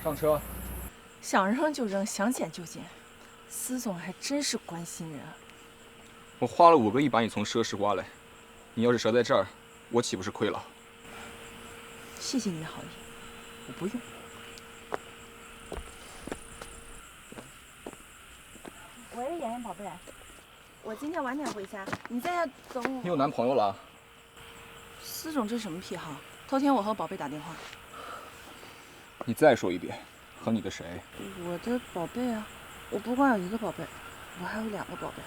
上车。想扔就扔，想捡就捡，司总还真是关心人。我花了5个亿把你从奢侈挖来，你要是折在这儿，我岂不是亏了？谢谢你的好意，我不用。喂，妍妍宝贝，我今天晚点回家，你在家等我。你有男朋友了？司总这什么癖好？头天我和宝贝打电话。你再说一遍，和你的谁？我的宝贝啊，我不光有1个宝贝，我还有2个宝贝。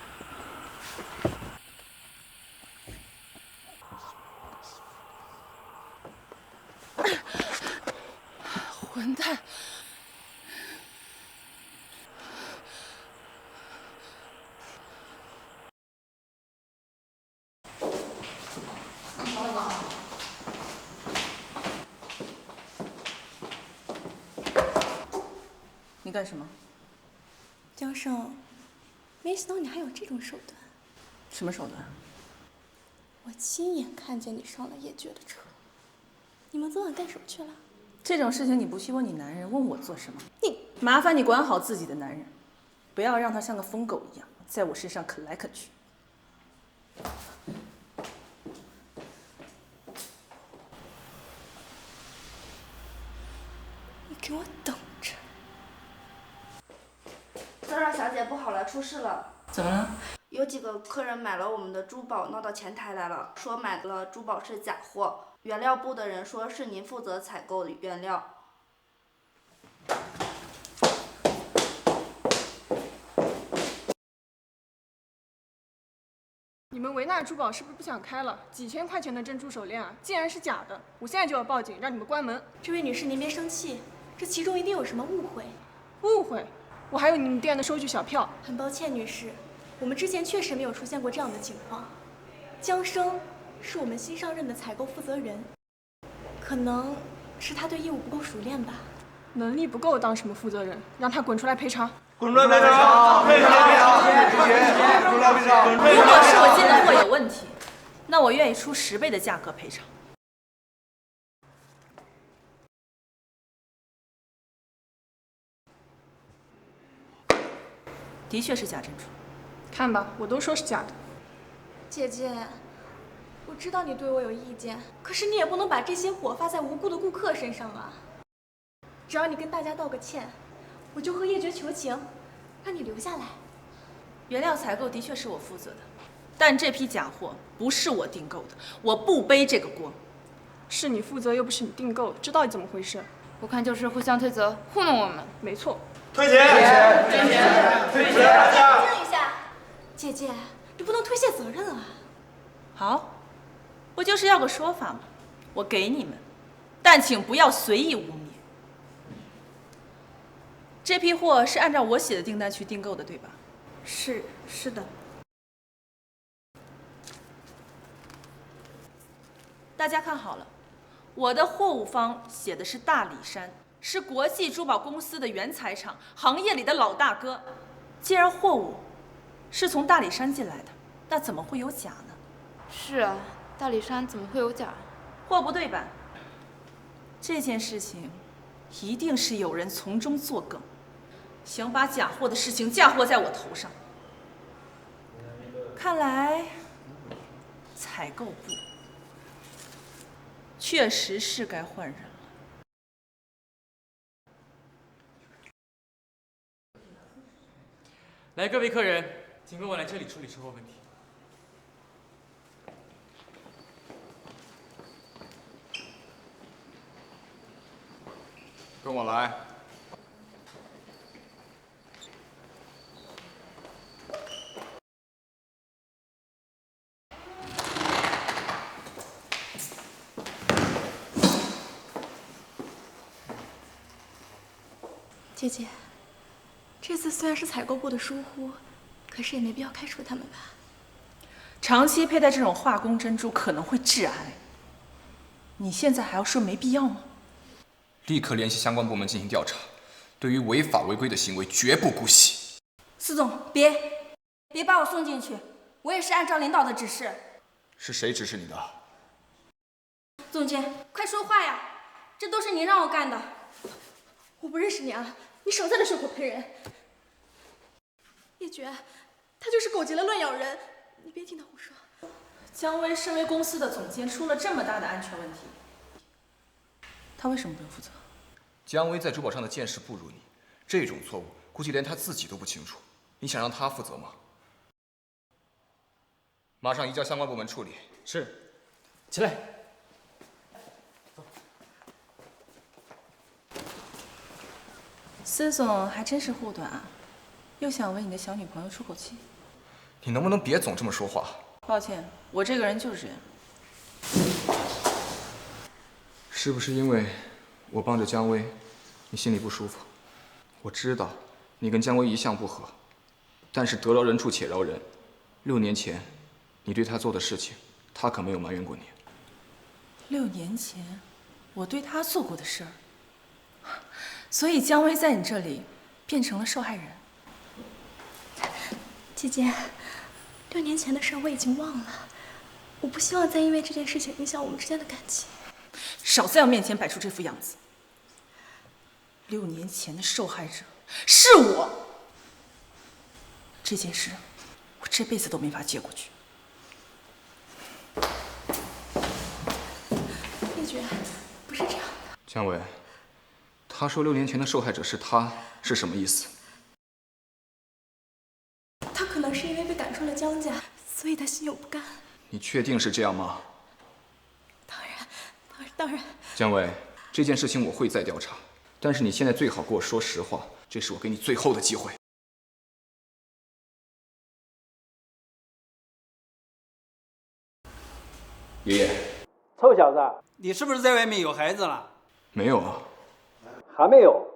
混蛋！你干什么？江胜，没想到你还有这种手段。什么手段？我亲眼看见你上了叶珏的车。你们昨晚干什么去了？这种事情你不去问你男人，问我做什么？麻烦你管好自己的男人，不要让他像个疯狗一样在我身上啃来啃去。你给我等着！泽让小姐，不好了，出事了！怎么了？有几个客人买了我们的珠宝，闹到前台来了，说买的珠宝是假货。原料部的人说是您负责采购原料。你们维纳珠宝是不是不想开了？几千块钱的珍珠手链啊，竟然是假的！我现在就要报警，让你们关门。这位女士，您别生气，这其中一定有什么误会。误会？我还有你们店的收据小票。很抱歉，女士，我们之前确实没有出现过这样的情况。江生是我们新上任的采购负责人，可能是他对业务不够熟练吧。能力不够当什么负责人？让他滚出来赔偿！滚出来赔偿！赔偿！滚出来赔偿！如果是我进的货有问题，那我愿意出10倍的价格赔偿。的确是假珍珠。看吧，我都说是假的。姐姐，我知道你对我有意见，可是你也不能把这些火发在无辜的顾客身上啊！只要你跟大家道个歉，我就和叶珏求情，让你留下来。原料采购的确是我负责的，但这批假货不是我订购的，我不背这个锅。是你负责，又不是你订购，这到底怎么回事？我看就是互相推责，糊弄我们。没错。退钱！退钱！大家静一下，姐姐，你不能推卸责任啊！好，不就是要个说法吗？我给你们，但请不要随意污蔑。这批货是按照我写的订单去订购的，对吧？是的。大家看好了，我的货物方写的是大理山，是国际珠宝公司的原材厂，行业里的老大哥。既然货物是从大理山进来的，那怎么会有假呢？是啊，大理山怎么会有假？货不对版。这件事情一定是有人从中作梗，想把假货的事情嫁祸在我头上。看来采购部确实是该换人了。来，各位客人，请跟我来这里处理车祸问题。跟我来。姐姐，这次虽然是采购部的疏忽，可是也没必要开除他们吧？长期佩戴这种化工珍珠可能会致癌，你现在还要说没必要吗？立刻联系相关部门进行调查，对于违法违规的行为绝不姑息。司总，别把我送进去，我也是按照领导的指示。是谁指示你的？总监，快说话呀！这都是您让我干的。我不认识你啊！你少在这血口喷人！叶珏，他就是狗急了乱咬人，你别听他胡说。姜薇身为公司的总监，出了这么大的安全问题，他为什么不用负责？姜薇在珠宝上的见识不如你，这种错误估计连他自己都不清楚，你想让他负责吗？马上移交相关部门处理。是，起来。司总还真是护短啊，又想为你的小女朋友出口气。你能不能别总这么说话？抱歉，我这个人就是这样。是不是因为我帮着姜薇，你心里不舒服。我知道你跟姜薇一向不和，但是得饶人处且饶人。6年前你对他做的事情，他可没有埋怨过你。6年前我对他做过的事儿，所以姜薇在你这里变成了受害人。姐姐，6年前的事儿我已经忘了，我不希望再因为这件事情影响我们之间的感情。少在我面前摆出这副样子。6年前的受害者是我，这件事我这辈子都没法接过去。叶珏，不是这样的。姜薇，他说6年前的受害者是他，是什么意思？他可能是因为被赶出了姜家，所以他心有不甘。你确定是这样吗？当然。姜薇，这件事情我会再调查，但是你现在最好给我说实话，这是我给你最后的机会。爷爷，臭小子，你是不是在外面有孩子了？没有啊。还没有。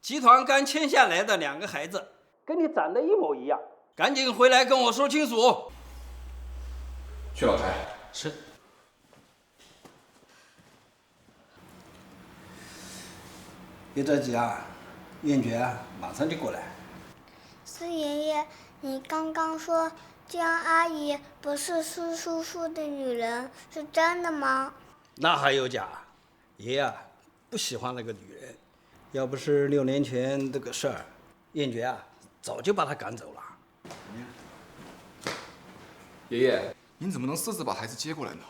集团刚签下来的2个孩子，跟你长得一模一样，赶紧回来跟我说清楚。去老柴。是。别着急啊，燕珏啊，马上就过来。苏爷爷，你刚刚说姜阿姨不是苏叔叔的女人，是真的吗？那还有假？爷啊，不喜欢那个女人，要不是6年前这个事儿，燕珏啊早就把她赶走了。爷爷，您怎么能私自把孩子接过来呢？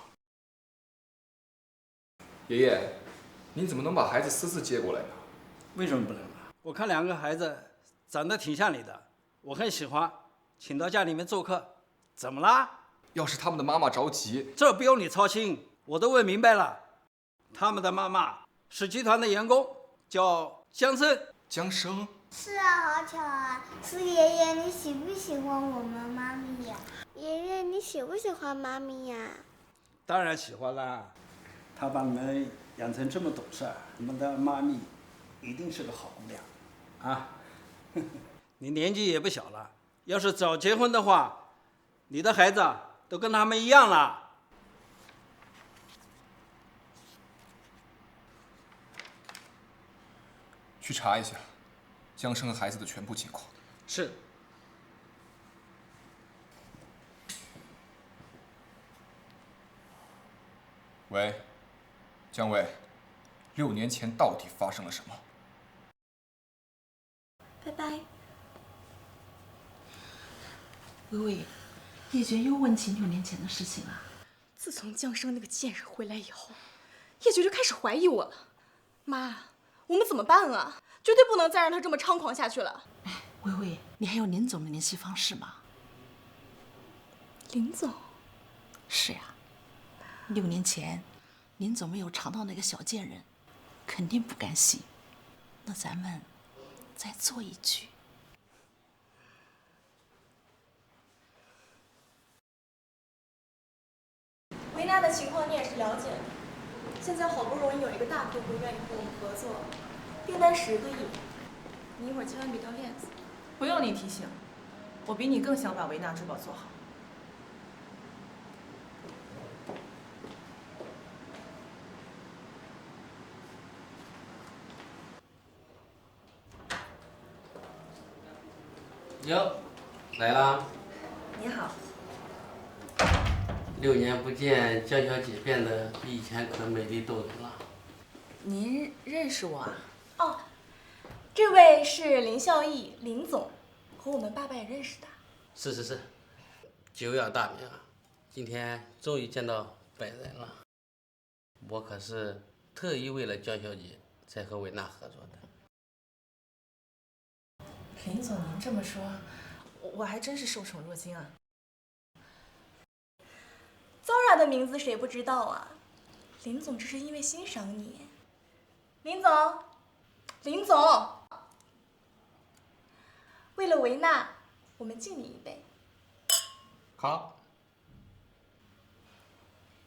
爷爷，您怎么能把孩子私自接过来呢？为什么不能呢？我看2个孩子长得挺像你的，我很喜欢，请到家里面做客，怎么啦？要是他们的妈妈着急，这不用你操心，我都问明白了。他们的妈妈是集团的员工，叫姜生。姜生？是啊，好巧啊！苏爷爷，你喜不喜欢我们妈咪呀？爷爷，你喜不喜欢妈咪呀？当然喜欢啦，他把你们养成这么懂事，你们的妈咪一定是个好姑娘啊！你年纪也不小了，要是早结婚的话，你的孩子都跟他们一样了。去查一下姜生和孩子的全部情况。是。喂，姜薇，6年前到底发生了什么？拜拜。薇薇，叶珏又问起6年前的事情了。自从姜生那个贱人回来以后，叶珏就开始怀疑我了。妈，我们怎么办啊？绝对不能再让他这么猖狂下去了。哎，薇薇，你还有林总的联系方式吗？林总？是呀，6年前，林总没有尝到那个小贱人，肯定不甘心。那咱们再做一局。维娜的情况你也是了解的，现在好不容易有一个大客户愿意和我们合作，订单10个亿，你一会儿千万别掉链子。不用你提醒，我比你更想把维纳珠宝做好。哟，来啦！你好。 6年不见，江小姐变得比以前可美丽动人了。您认识我啊？哦，这位是林孝义，林总，和我们爸爸也认识的。是，久仰大名啊！今天终于见到本人了。我可是特意为了江小姐才和维娜合作的。林总，您这么说，我还真是受宠若惊啊。 Zora 的名字谁不知道啊？林总这是因为欣赏你。林总，为了维娜，我们敬你一杯。好。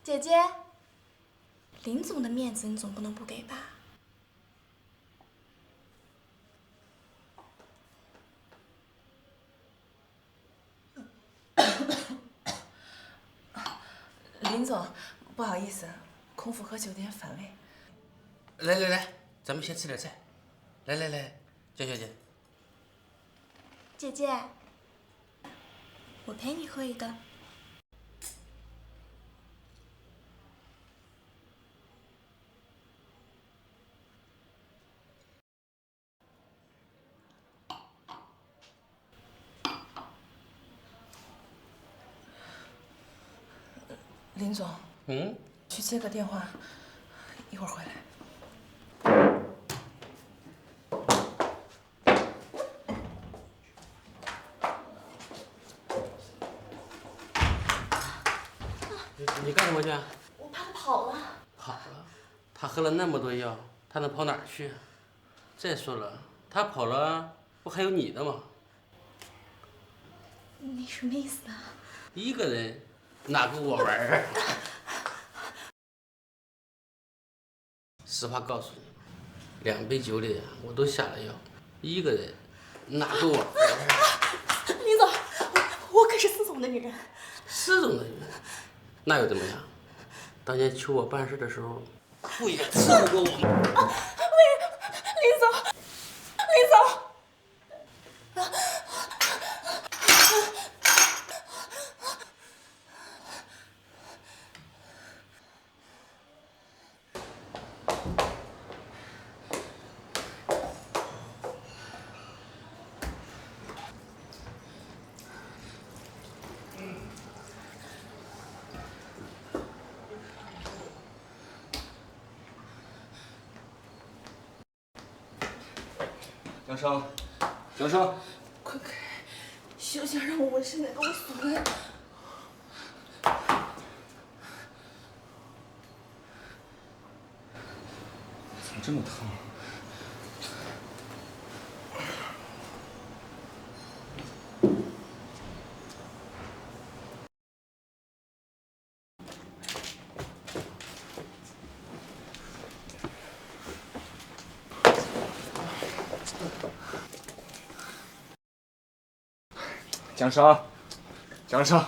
姐姐，林总的面子你总不能不给吧？林总，不好意思，空腹喝酒有点反胃。来，咱们先吃点菜。来，江小姐。姐姐，我陪你喝一个。林总，去接个电话，一会儿回来。你干什么去？我怕他跑了。跑了？他喝了那么多药，他能跑哪儿去？再说了，他跑了，不还有你的吗？你什么意思啊？一个人哪够我玩儿？实话告诉你，2杯酒里我都下了药，一个人哪够我玩儿？林总，我可是司总的女人。司总的女人，那又怎么样？当年求我办事的时候，不也伺候过我吗？林总。江生，快开！休想让我现在给我锁了！怎么这么疼？江生，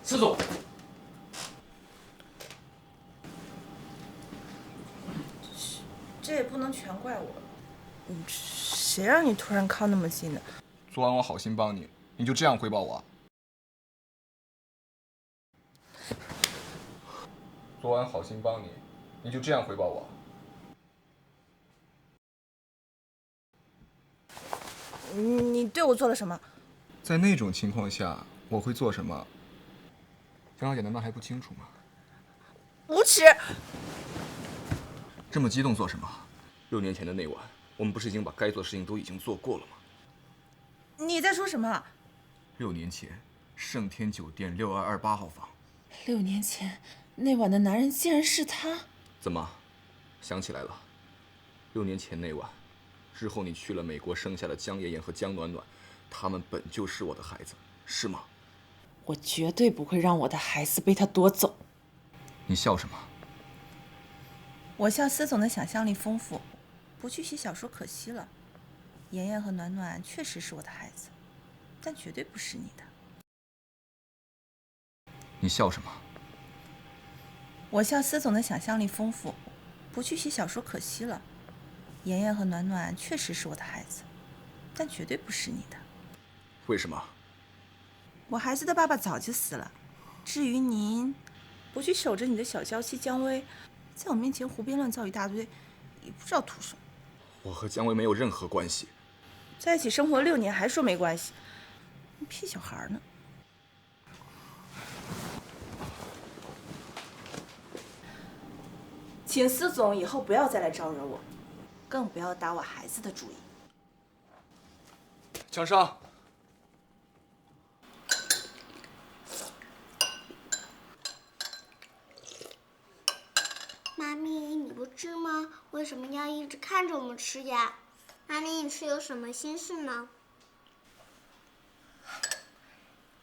司总，这也不能全怪我。谁让你突然靠那么近的？昨晚我好心帮你，你就这样回报我？昨晚好心帮你，你就这样回报我？你对我做了什么？在那种情况下，我会做什么？江小姐难道还不清楚吗？无耻！这么激动做什么？6年前的那晚，我们不是已经把该做的事情都已经做过了吗？你在说什么？6年前，盛天酒店6228号房。6年前那晚的男人竟然是他？怎么，想起来了？6年前那晚，之后你去了美国，生下了江妍妍和江暖暖，他们本就是我的孩子，是吗？我绝对不会让我的孩子被他夺走。你笑什么？我笑司总的想象力丰富，不去写小说可惜了。妍妍和暖暖确实是我的孩子，但绝对不是你的。你笑什么？我笑司总的想象力丰富，不去写小说可惜了。妍妍和暖暖确实是我的孩子，但绝对不是你的。为什么？我孩子的爸爸早就死了，至于您，不去守着你的小娇妻姜薇，在我面前胡编乱造一大堆，也不知道图什么。我和姜薇没有任何关系。在一起生活6年还说没关系，骗小孩呢。请司总以后不要再来招惹我，更不要打我孩子的主意。江商，妈咪，你不吃吗？为什么要一直看着我们吃呀？妈咪，你是有什么心事呢？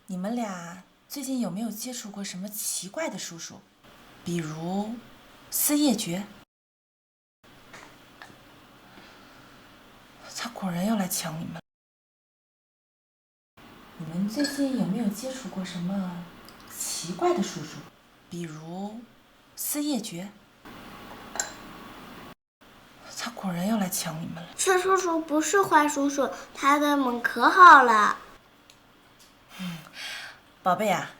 你们俩最近有没有接触过什么奇怪的叔叔？比如司夜爵？他果然要来抢你们。你们最近有没有接触过什么奇怪的叔叔？比如司夜爵？他果然要来抢你们了。这叔叔不是坏叔叔，他对我们可好了。宝贝啊，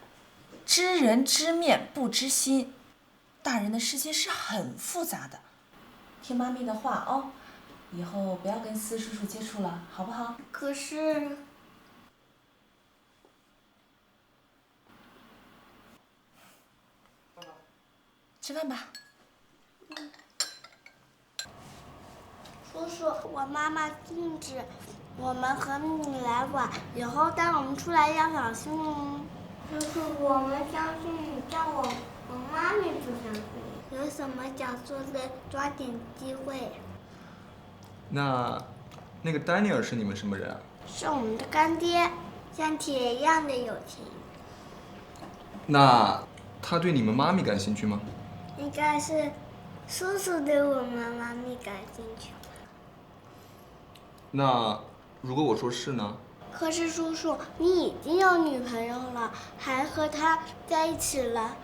知人知面不知心，大人的世界是很复杂的。听妈咪的话哦，以后不要跟司叔叔接触了，好不好？可是，吃饭吧。叔叔，我妈妈禁止我们和你来往，以后带我们出来要小心哦。叔叔，我们相信你，但我妈咪不相信。有什么想说的，抓紧机会。那个丹尼尔是你们什么人啊？是我们的干爹，像铁一样的友情。那他对你们妈咪感兴趣吗？应该是叔叔对我们妈咪感兴趣。那如果我说是呢？可是叔叔，你已经有女朋友了，还和她在一起了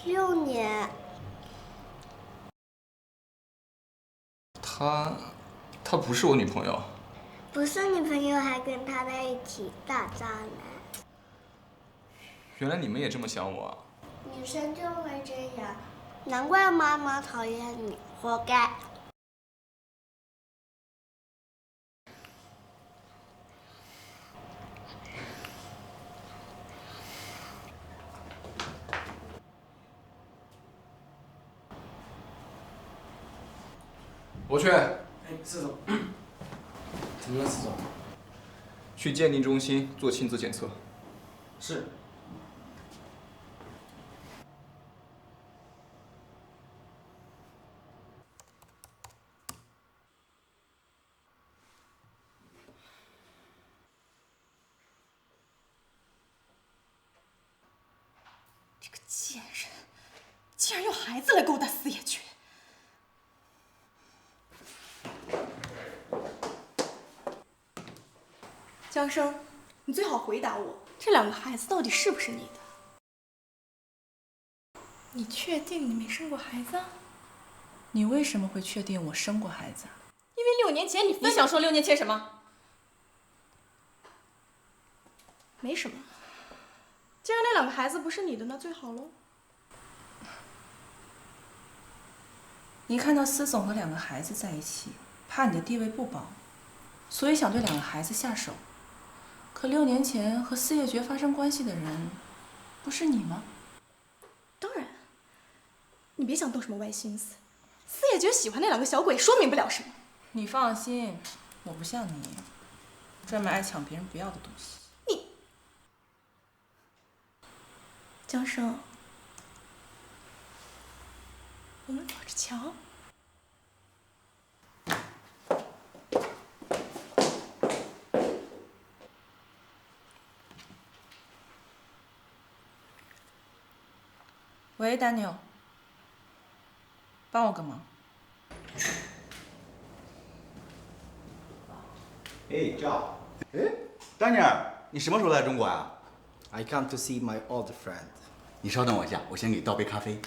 6年。她不是我女朋友。不是女朋友还跟他在一起，大渣男。原来你们也这么想我啊？女生就会这样，难怪妈妈讨厌你，活该。我去。司总。怎么了，司总？去鉴定中心做亲子检测。是。这个贱人，竟然用孩子来勾搭司野爵！江生，你最好回答我，这2个孩子到底是不是你的？你确定你没生过孩子？你为什么会确定我生过孩子？因为6年前你想说6年前什么？没什么。既然那2个孩子不是你的，那最好喽。你看到司总和2个孩子在一起，怕你的地位不保，所以想对2个孩子下手。可6年前和司夜爵发生关系的人，不是你吗？当然，你别想动什么歪心思。司夜爵喜欢那2个小鬼，说明不了什么。你放心，我不像你，专门爱抢别人不要的东西。江生，我们走着瞧。喂，丹尼尔，帮我个忙。Hey, Joe. 哎，丹尼尔，你什么时候来中国呀？I come to see my old friend. 你稍等我一下，我先给你倒杯咖啡。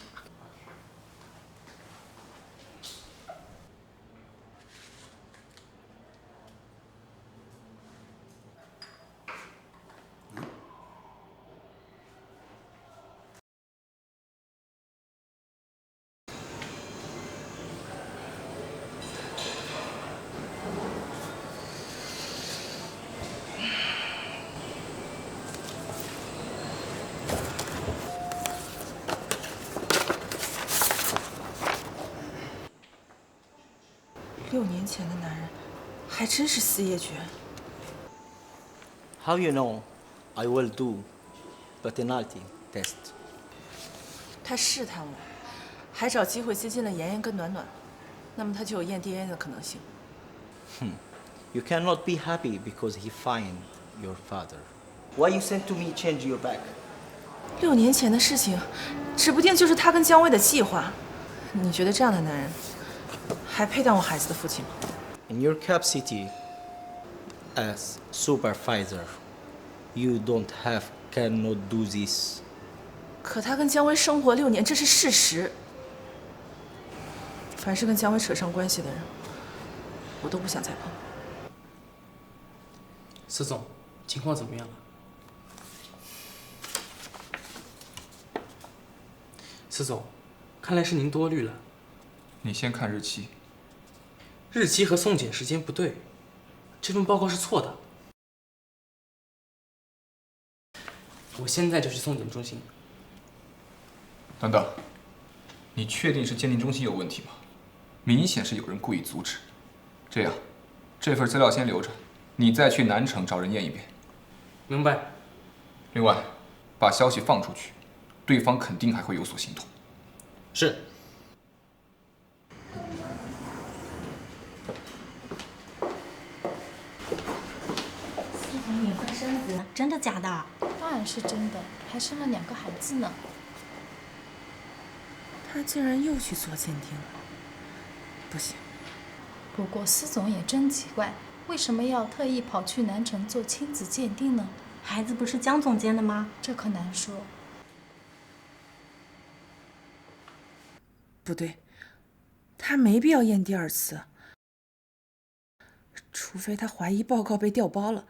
6年前的男人，还真是四叶蕨。How you know I will do paternity test? 他试探我，还找机会接近了妍妍跟暖暖，那么他就有验 DNA 的可能性。You cannot be happy because he find your father. Why you said to me change your back? 6年前的事情，指不定就是他跟姜薇的计划。你觉得这样的男人，还配当我孩子的父亲吗？ In your capacity as supervisor, you don't have cannot do this. 可他跟姜薇生活6年，这是事实。凡是跟姜薇扯上关系的人，我都不想再碰。司总，情况怎么样了？司总，看来是您多虑了。你先看日期。日期和送检时间不对，这份报告是错的。我现在就去送检中心。等等，你确定是鉴定中心有问题吗？明显是有人故意阻止。这样，这份资料先留着，你再去南城找人验一遍。明白。另外，把消息放出去，对方肯定还会有所行动。是。司总免费生子，真的假的？当然是真的，还生了2个孩子呢。他竟然又去做鉴定了，不行。不过司总也真奇怪，为什么要特意跑去南城做亲子鉴定呢？孩子不是江总监的吗？这可难说。不对，他没必要验第2次，除非他怀疑报告被调包了。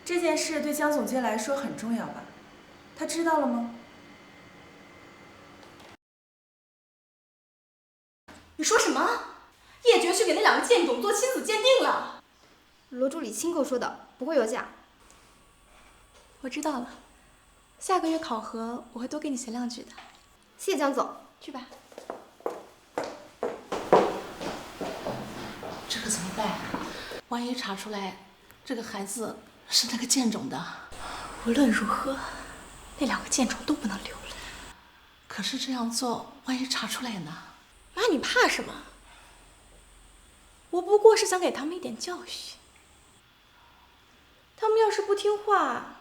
这件事对江总监来说很重要吧？他知道了吗？你说什么？叶珏去给那2个贱种做亲子鉴定了？罗助理亲口说的，不会有假。我知道了，下个月考核我会多给你写2句的。谢江总，去吧。这可怎么办？万一查出来这个孩子是那个贱种的，无论如何，那2个贱种都不能留了。可是这样做，万一查出来呢？妈，你怕什么？我不过是想给他们一点教训。他们要是不听话，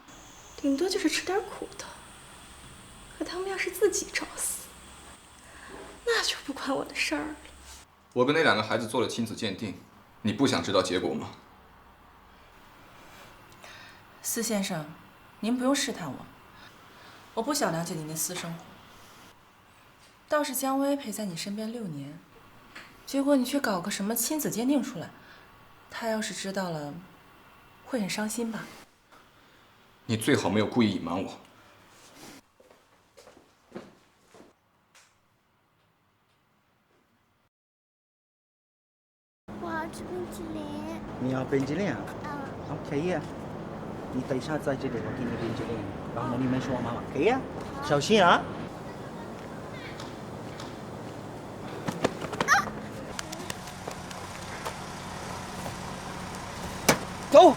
顶多就是吃点苦头。可他们要是自己找死，那就不关我的事儿了。我跟那2个孩子做了亲子鉴定，你不想知道结果吗？司先生，您不用试探我，我不想了解您的私生活。倒是姜薇陪在你身边6年，结果你却搞个什么亲子鉴定出来，她要是知道了，会很伤心吧？你最好没有故意隐瞒我。我要吃冰淇淋。你要冰淇淋啊？可以啊。你等一下在这里，我给你冰淇淋，然后呢，你们说妈妈可以啊？小心啊！走。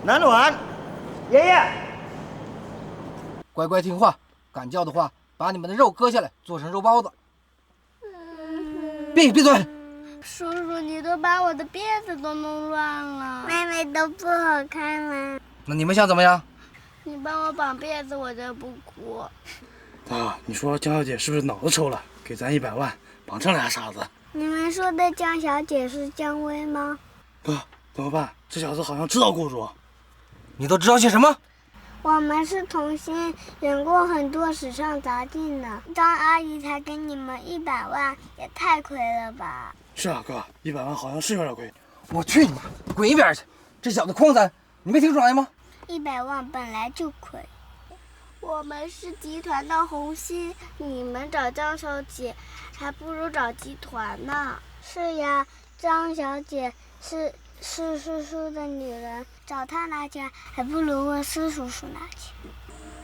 暖暖，爷爷，乖乖听话，敢叫的话，把你们的肉割下来做成肉包子。闭嘴！叔叔，你都把我的辫子都弄乱了，妹妹都不好看了。那你们想怎么样？你帮我绑辫子，我就不哭。啊，你说江小姐是不是脑子抽了？给咱100万，绑这俩傻子。你们说的江小姐是姜薇吗？哥，怎么办？这小子好像知道雇主。你都知道些什么？我们是同心，演过很多时尚杂技呢。张阿姨才给你们100万，也太亏了吧？是啊，哥，100万好像是有点亏。我去你妈！滚一边去！这小子诓咱，你没听出来吗？100万本来就亏。我们是集团的红心，你们找张小姐，还不如找集团呢。是呀，张小姐是施叔叔的女人，找她拿钱还不如问施叔叔拿钱。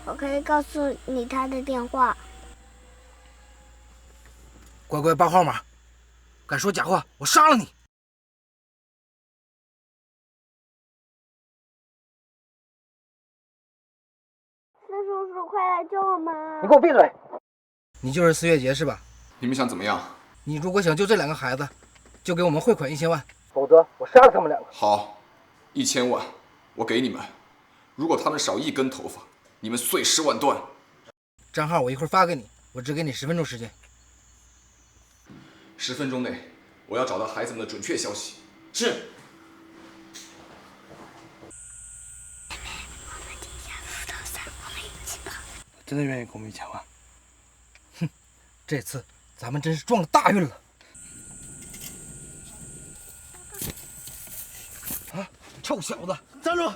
我可以告诉你他的电话。乖乖报号码，敢说假话，我杀了你！四叔叔，快来救我们！你给我闭嘴！你就是四月节是吧？你们想怎么样？你如果想救这2个孩子，就给我们汇款1000万，否则我杀了他们2个。好，1000万，我给你们。如果他们少1根头发，你们碎尸万段。账号我一会儿发给你，我只给你10分钟时间。10分钟内，我要找到孩子们的准确消息。是。真的愿意给我们1000万？哼，这次咱们真是撞了大运了。啊！臭小子，站住！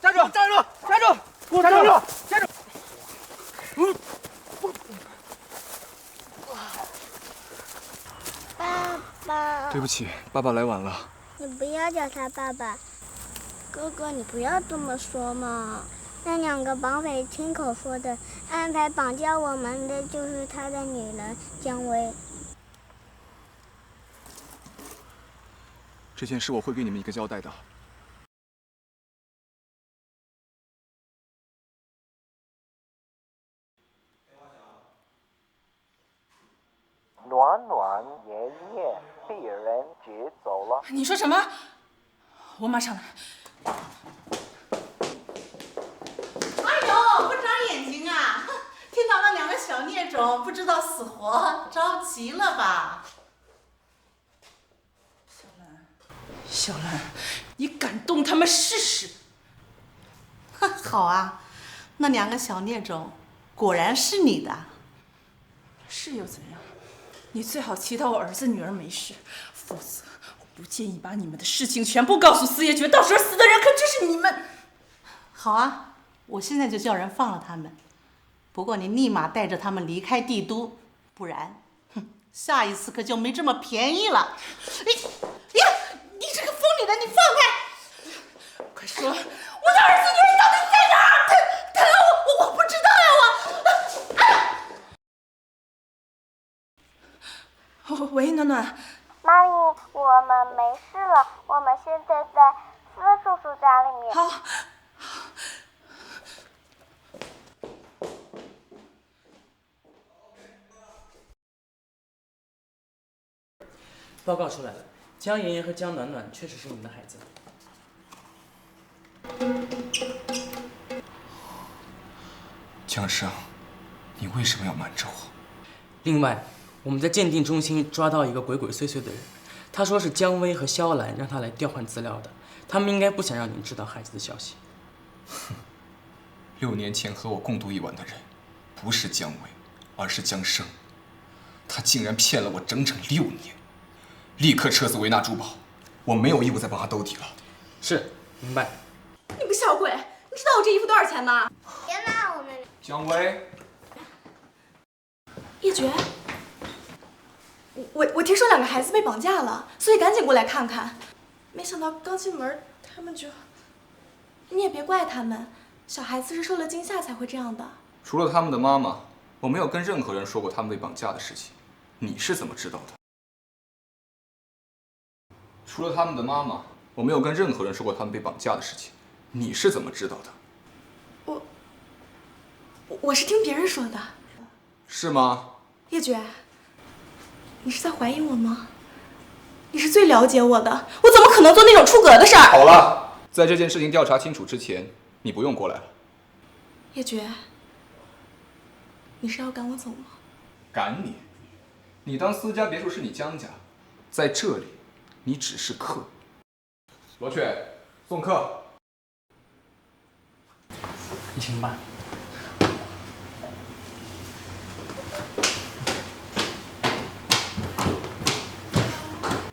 站住！站住！站住！给我站住！站住！爸爸，对不起，爸爸来晚了。你不要叫他爸爸，哥哥，你不要这么说嘛。那2个绑匪亲口说的，安排绑架我们的就是他的女人姜薇。这件事我会给你们一个交代的。暖暖爷爷被人劫走了。你说什么？我马上来。哎呦，不长眼睛啊！听到那2个小孽种不知道死活，着急了吧？小兰，你敢动他们试试？好啊，那2个小孽种果然是你的。是又怎样？你最好祈祷我儿子女儿没事，否则我不建议把你们的事情全部告诉四爷爵，到时候死的人可真是你们。好啊，我现在就叫人放了他们。不过你立马带着他们离开帝都，不然，下一次可就没这么便宜了。哎呀，你这个疯女人，你放开！快说，我的儿子女儿到底在哪儿？我不知道呀，喂，暖暖。妈咪，我们没事了，我们现在在四叔叔家里面。好。报告出来了，江妍妍和江暖暖确实是你们的孩子。江生，你为什么要瞒着我？另外，我们在鉴定中心抓到一个鬼鬼祟祟的人，他说是姜薇和肖兰让他来调换资料的，他们应该不想让您知道孩子的消息。哼，6年前和我共度一晚的人，不是姜薇，而是江生。他竟然骗了我整整6年。立刻撤资维纳珠宝，我没有义务再帮他兜底了。是，明白。你个小鬼，你知道我这衣服多少钱吗？别骂我们。姜薇，叶珏，我听说2个孩子被绑架了，所以赶紧过来看看。没想到刚进门，他们就……你也别怪他们，小孩子是受了惊吓才会这样的。除了他们的妈妈，我没有跟任何人说过他们被绑架的事情。你是怎么知道的？除了他们的妈妈，我没有跟任何人说过他们被绑架的事情。你是怎么知道的？我是听别人说的。是吗？叶珏，你是在怀疑我吗？你是最了解我的，我怎么可能做那种出格的事儿？好了，在这件事情调查清楚之前，你不用过来了。叶珏，你是要赶我走吗？赶你？你当私家别墅是你江家，在这里，你只是客。罗雀，送客。你请吧。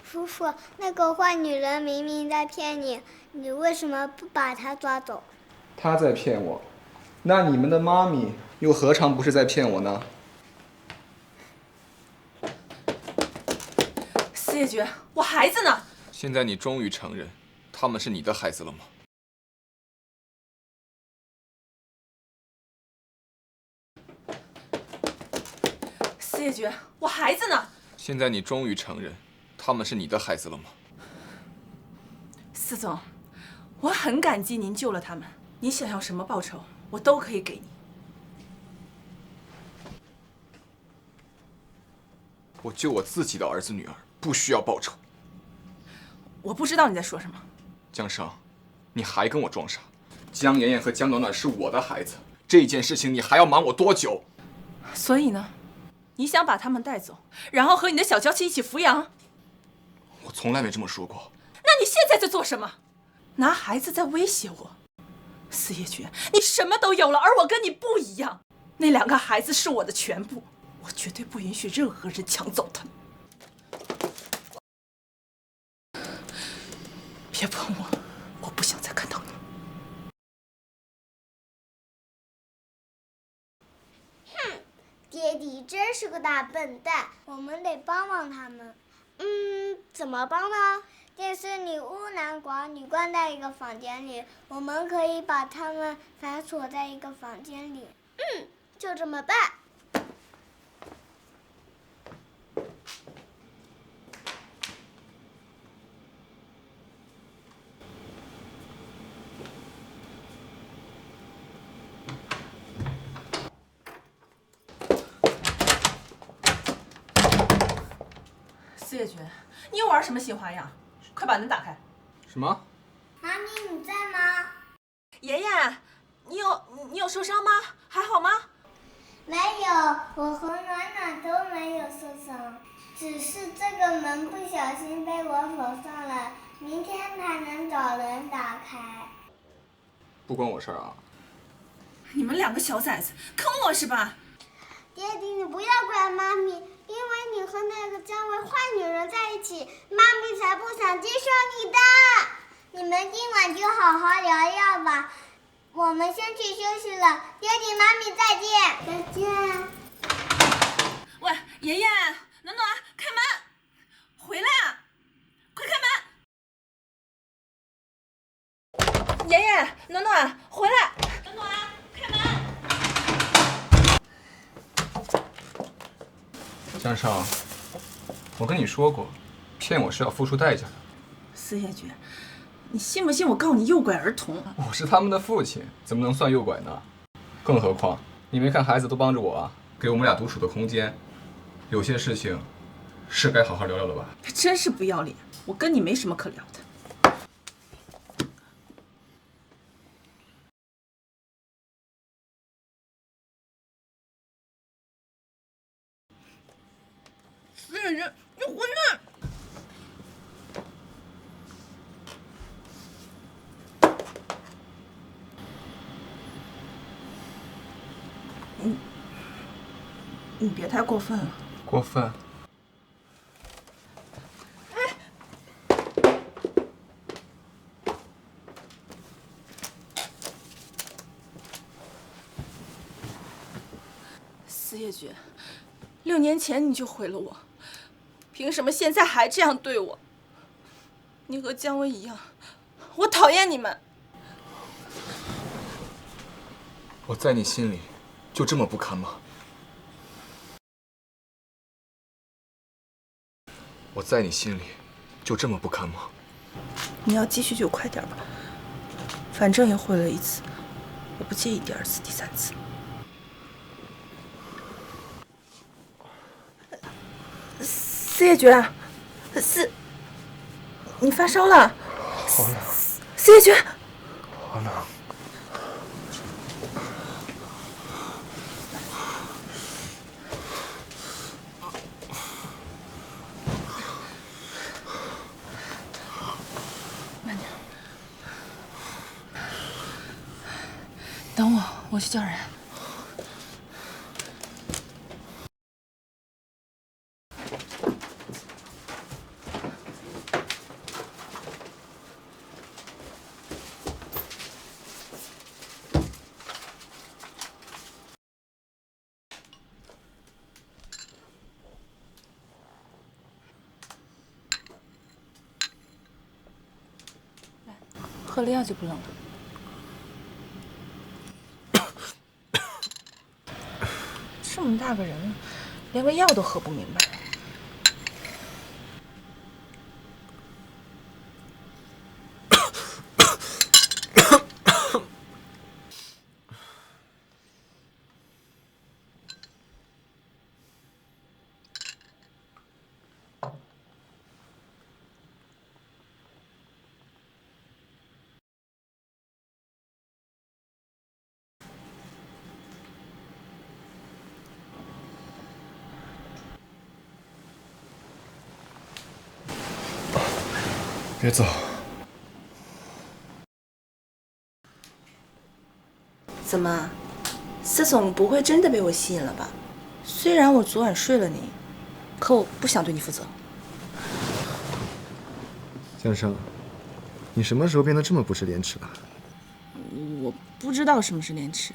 叔叔，那个坏女人明明在骗你，你为什么不把她抓走？她在骗我，那你们的妈咪又何尝不是在骗我呢？叶菊，我孩子呢？现在你终于承认，他们是你的孩子了吗？四叶菊，我孩子呢？现在你终于承认，他们是你的孩子了吗？司总，我很感激您救了他们。你想要什么报酬，我都可以给你。我救我自己的儿子女儿，不需要报酬。我不知道你在说什么。江生，你还跟我装傻？江妍妍和江暖暖是我的孩子，这件事情你还要瞒我多久？所以呢，你想把他们带走，然后和你的小娇妻一起抚养？我从来没这么说过。那你现在在做什么？拿孩子在威胁我？四叶菊，你什么都有了，而我跟你不一样。那2个孩子是我的全部，我绝对不允许任何人抢走他们。别碰我，我不想再看到你。哼，爹地真是个大笨蛋，我们得帮帮他们。怎么帮呢？电视里乌男寡女关在一个房间里，我们可以把他们反锁在一个房间里。就这么办。四叶菊，你又玩什么新花样？快把门打开！什么？妈咪，你在吗？妍妍，你有受伤吗？还好吗？没有，我和暖暖都没有受伤，只是这个门不小心被我锁上了，明天才能找人打开。不关我事儿啊！你们2个小崽子坑我是吧？爹地，你不要怪妈咪，因为你和那个江为坏女人在一起，妈咪才不想接受你的。你们今晚就好好聊聊吧，我们先去休息了。爹地妈咪再见。再见。喂，妍妍，暖暖，开门，回来啊！快开门！妍妍，暖暖，回来！暖暖，开门！江少，我跟你说过，骗我是要付出代价的。四叶菊，你信不信我告你诱拐儿童？我是他们的父亲，怎么能算诱拐呢？更何况，你没看孩子都帮着我啊，给我们俩独处的空间。有些事情，是该好好聊聊了吧？他真是不要脸，我跟你没什么可聊的。四叶菊，你混蛋！你别太过分了。过分？四叶菊，6年前你就毁了我，凭什么现在还这样对我？你和姜薇一样，我讨厌你们。我在你心里就这么不堪吗？我在你心里就这么不堪吗？你要继续就快点吧，反正也毁了1次，我不介意第2次、第3次。四叶菊，你发烧了？好冷。四叶菊，好冷。慢点，等我，我去叫人。喝了药就不冷了。这么大个人了，连个药都喝不明白。别走。怎么，司总不会真的被我吸引了吧？虽然我昨晚睡了你，可我不想对你负责。江生，你什么时候变得这么不知廉耻了？我不知道什么是廉耻。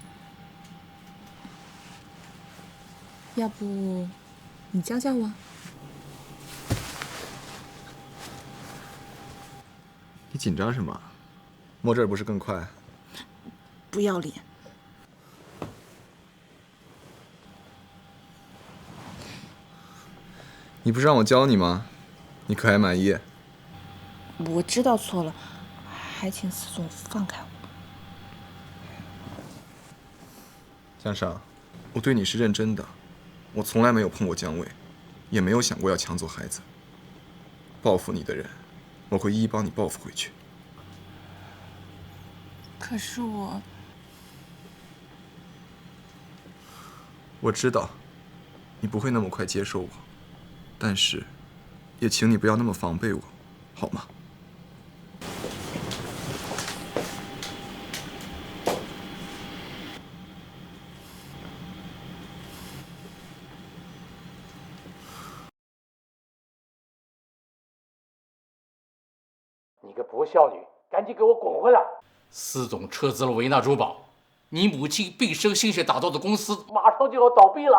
要不，你教教我？你紧张什么？摸这儿不是更快？不要脸！你不是让我教你吗？你可还满意？我知道错了，还请司总放开我。江生，我对你是认真的，我从来没有碰过江卫，也没有想过要抢走孩子。报复你的人，我会一一帮你报复回去。可是我知道，你不会那么快接受我，但是，也请你不要那么防备我，好吗？你个不孝女，赶紧给我滚回来！司总撤资了维纳珠宝，你母亲毕生心血打造的公司马上就要倒闭了。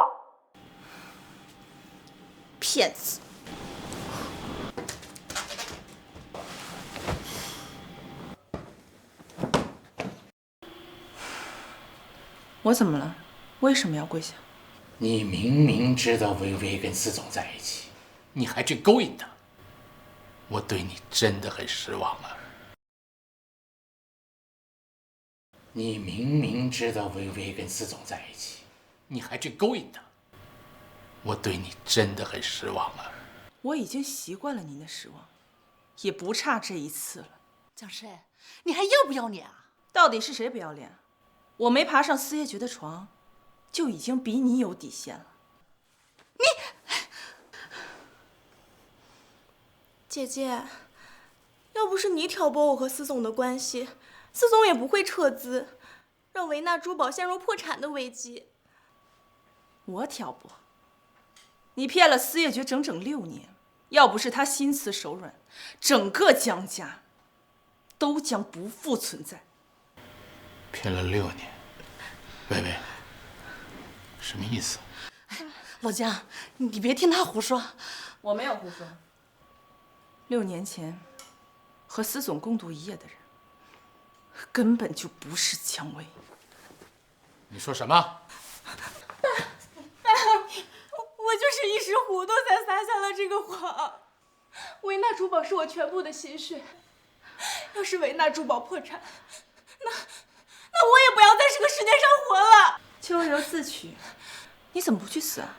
骗子！我怎么了？为什么要跪下？你明明知道薇薇跟司总在一起，你还去勾引她，我对你真的很失望啊！你明明知道薇薇跟司总在一起，你还去勾引她，我对你真的很失望啊！我已经习惯了您的失望，也不差这一次了。江生，你还要不要脸啊？到底是谁不要脸？我没爬上司爷爵的床，就已经比你有底线了。姐姐，要不是你挑拨我和司总的关系，司总也不会撤资，让维纳珠宝陷入破产的危机。我挑拨？你骗了司爷爵整整6年，要不是他心慈手软，整个江家都将不复存在。骗了6年，薇薇，什么意思？老江，你别听他胡说。我没有胡说。6年前和司总共度一夜的人，根本就不是姜薇。你说什么？我就是一时糊涂才撒下了这个谎。维纳珠宝是我全部的心血，要是维纳珠宝破产，那我也不要在这个世界上活了。秋流自取，你怎么不去死啊？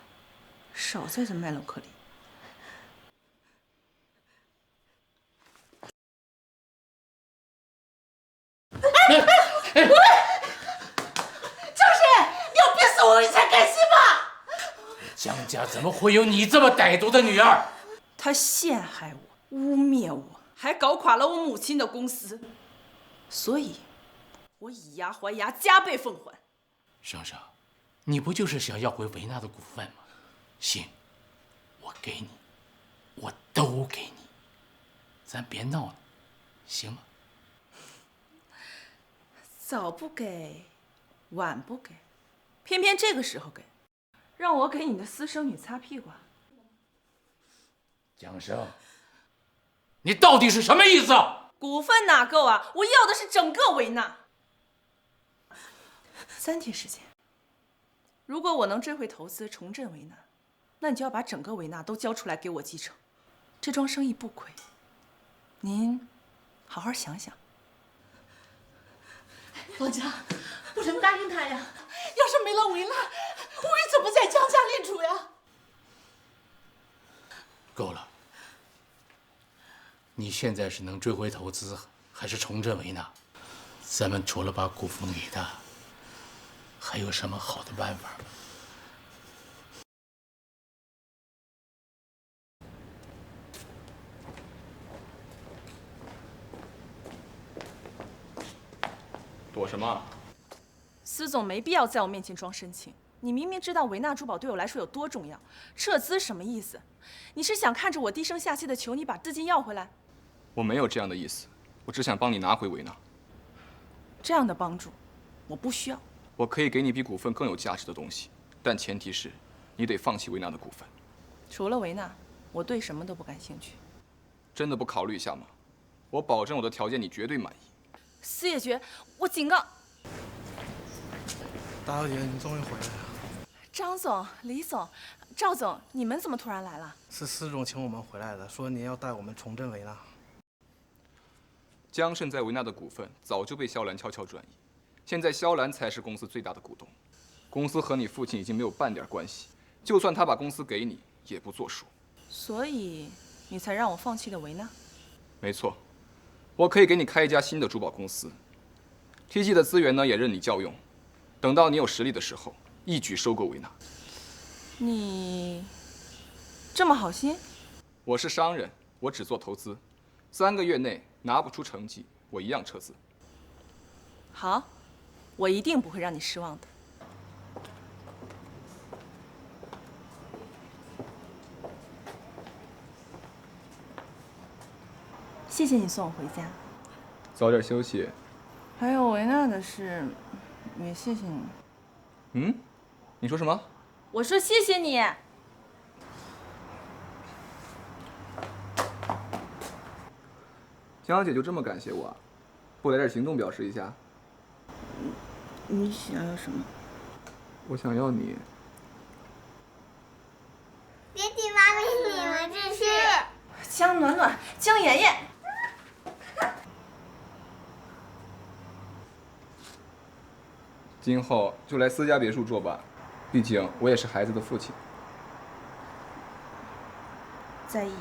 少在这卖弄颗粒。就是你要逼死我，你才甘心吧？江家怎么会有你这么歹毒的女儿？他陷害我，污蔑我，还搞垮了我母亲的公司，所以，我以牙还牙，加倍奉还。生生，你不就是想要回维纳的股份吗？行，我给你，我都给你，咱别闹了，行吗？早不给，晚不给，偏偏这个时候给，让我给你的私生女擦屁股啊！江生，你到底是什么意思？股份哪够啊？我要的是整个维纳。3天时间，如果我能追回投资，重振维纳，那你就要把整个维纳都交出来给我继承，这桩生意不亏。您好好想想。老姜，不能答应他呀！要是没了维纳，我怎么在江家立足呀？够了！你现在是能追回投资，还是重振维纳？咱们除了把股份给他，还有什么好的办法吗？躲什么？司总没必要在我面前装深情。你明明知道维纳珠宝对我来说有多重要，撤资什么意思？你是想看着我低声下气的求你把资金要回来？我没有这样的意思，我只想帮你拿回维纳。这样的帮助，我不需要。我可以给你比股份更有价值的东西，但前提是，你得放弃维纳的股份。除了维纳，我对什么都不感兴趣。真的不考虑一下吗？我保证我的条件你绝对满意。司野爵，我警告。大小姐，你终于回来了。张总、李总、赵总，你们怎么突然来了？是司总请我们回来的，说您要带我们重振维纳。江盛在维纳的股份早就被肖兰悄悄转移，现在肖兰才是公司最大的股东，公司和你父亲已经没有半点关系，就算他把公司给你，也不作数。所以你才让我放弃了维纳？没错，我可以给你开一家新的珠宝公司 ，TG 的资源呢也任你叫用，等到你有实力的时候，一举收购维纳。你这么好心？我是商人，我只做投资，3个月内拿不出成绩，我一样撤资。好，我一定不会让你失望的。谢谢你送我回家。早点休息。还有维纳的事，也谢谢你。嗯？你说什么？我说谢谢你。江小姐就这么感谢我啊？不来点行动表示一下？你想要什么？我想要你。爹地妈咪，你们继续。江暖暖，江妍妍。今后就来私家别墅住吧，毕竟我也是孩子的父亲。在意。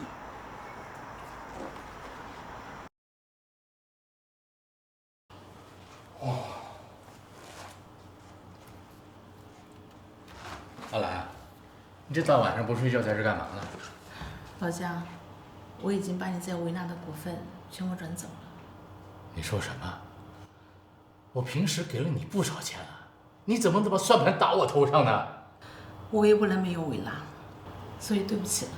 阿兰，你这大晚上不睡觉，在这干嘛呢？老姜，我已经把你在维纳的股份全部转走了。你说什么？我平时给了你不少钱啊，你怎么能把算盘打我头上呢？我也不能没有维纳，所以对不起了。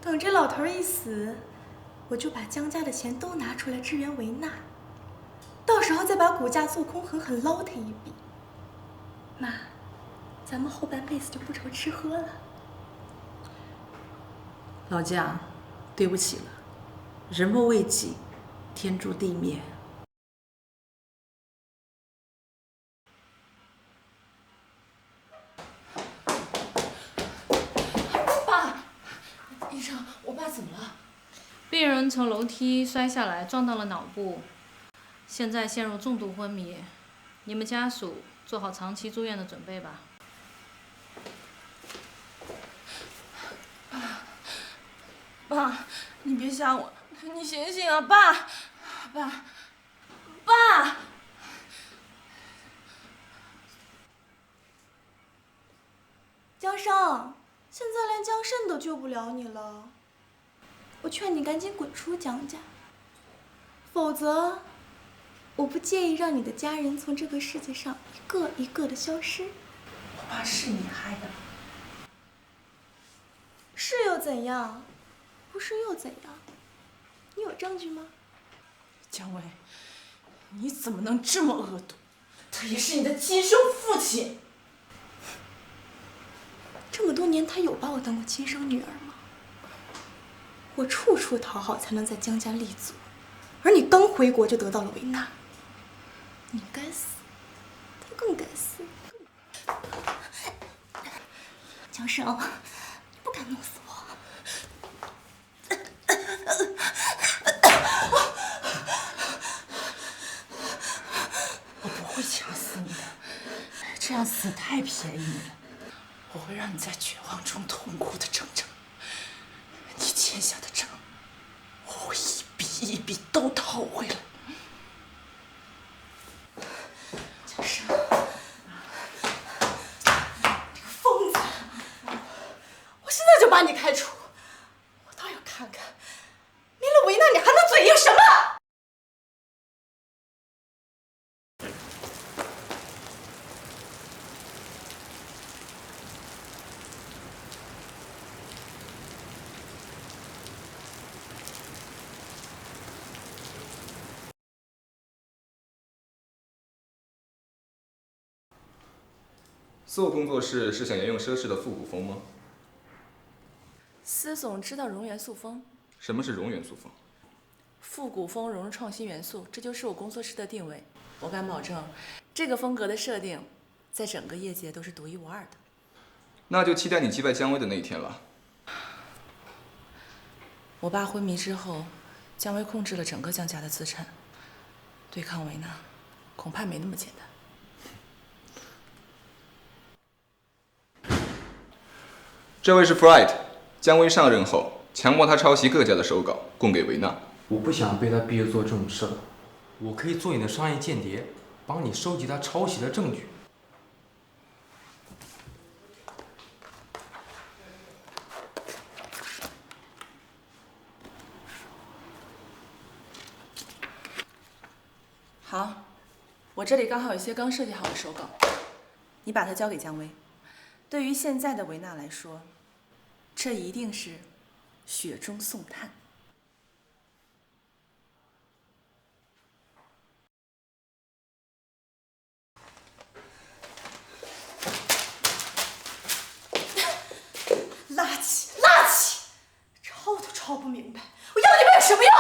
等这老头一死，我就把江家的钱都拿出来支援维纳，到时候再把股价做空，狠狠捞他一笔。妈，咱们后半辈子就不愁吃喝了。老姜，对不起了，人不为己，天诛地灭。爸，医生，我爸怎么了？病人从楼梯摔下来，撞到了脑部，现在陷入重度昏迷。你们家属做好长期住院的准备吧。爸，你别吓我，你醒醒啊，爸，爸，爸！江胜，现在连江胜都救不了你了，我劝你赶紧滚出江家，否则，我不介意让你的家人从这个世界上一个一个的消失。我爸是你害的。是又怎样？不是又怎样？你有证据吗？姜薇，你怎么能这么恶毒？他也是你的亲生父亲。这么多年，他有把我当过亲生女儿吗？我处处讨好才能在姜家立足，而你刚回国就得到了维纳。你该死，他更该死。江生，你不敢弄死我。我不会掐死你的，这样死太便宜你了。我会让你在绝望中痛苦的成长。你欠下的账，我会一笔一笔都讨回来。江生，你个疯子！我现在就把你开除。我倒要看看，没了维纳你还能嘴硬什么？做工作室是想沿用奢侈的复古风吗？司总知道融元素风？什么是融元素风？复古风融入创新元素，这就是我工作室的定位。我敢保证，这个风格的设定，在整个业界都是独一无二的。那就期待你击败姜薇的那一天了。我爸昏迷之后，姜薇控制了整个姜家的资产，对抗维纳，恐怕没那么简单。这位是 Fright， 姜薇上任后强迫他抄袭各家的手稿，供给维纳。我不想被他逼着做这种事了，我可以做你的商业间谍，帮你收集他抄袭的证据。好，我这里刚好有一些刚设计好的手稿，你把它交给姜薇。对于现在的维纳来说，这一定是雪中送炭。垃圾，垃圾，抄都抄不明白，我要你们有什么用？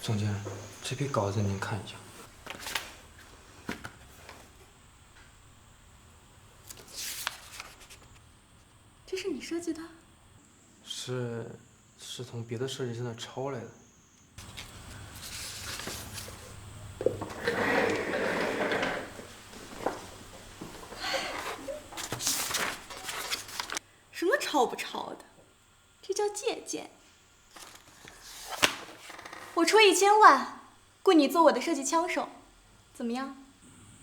总监，这批稿子您看一下。这是你设计的？是从别的设计师那抄来的。什么抄不抄的？这叫借鉴。我出1000万，雇你做我的设计枪手，怎么样？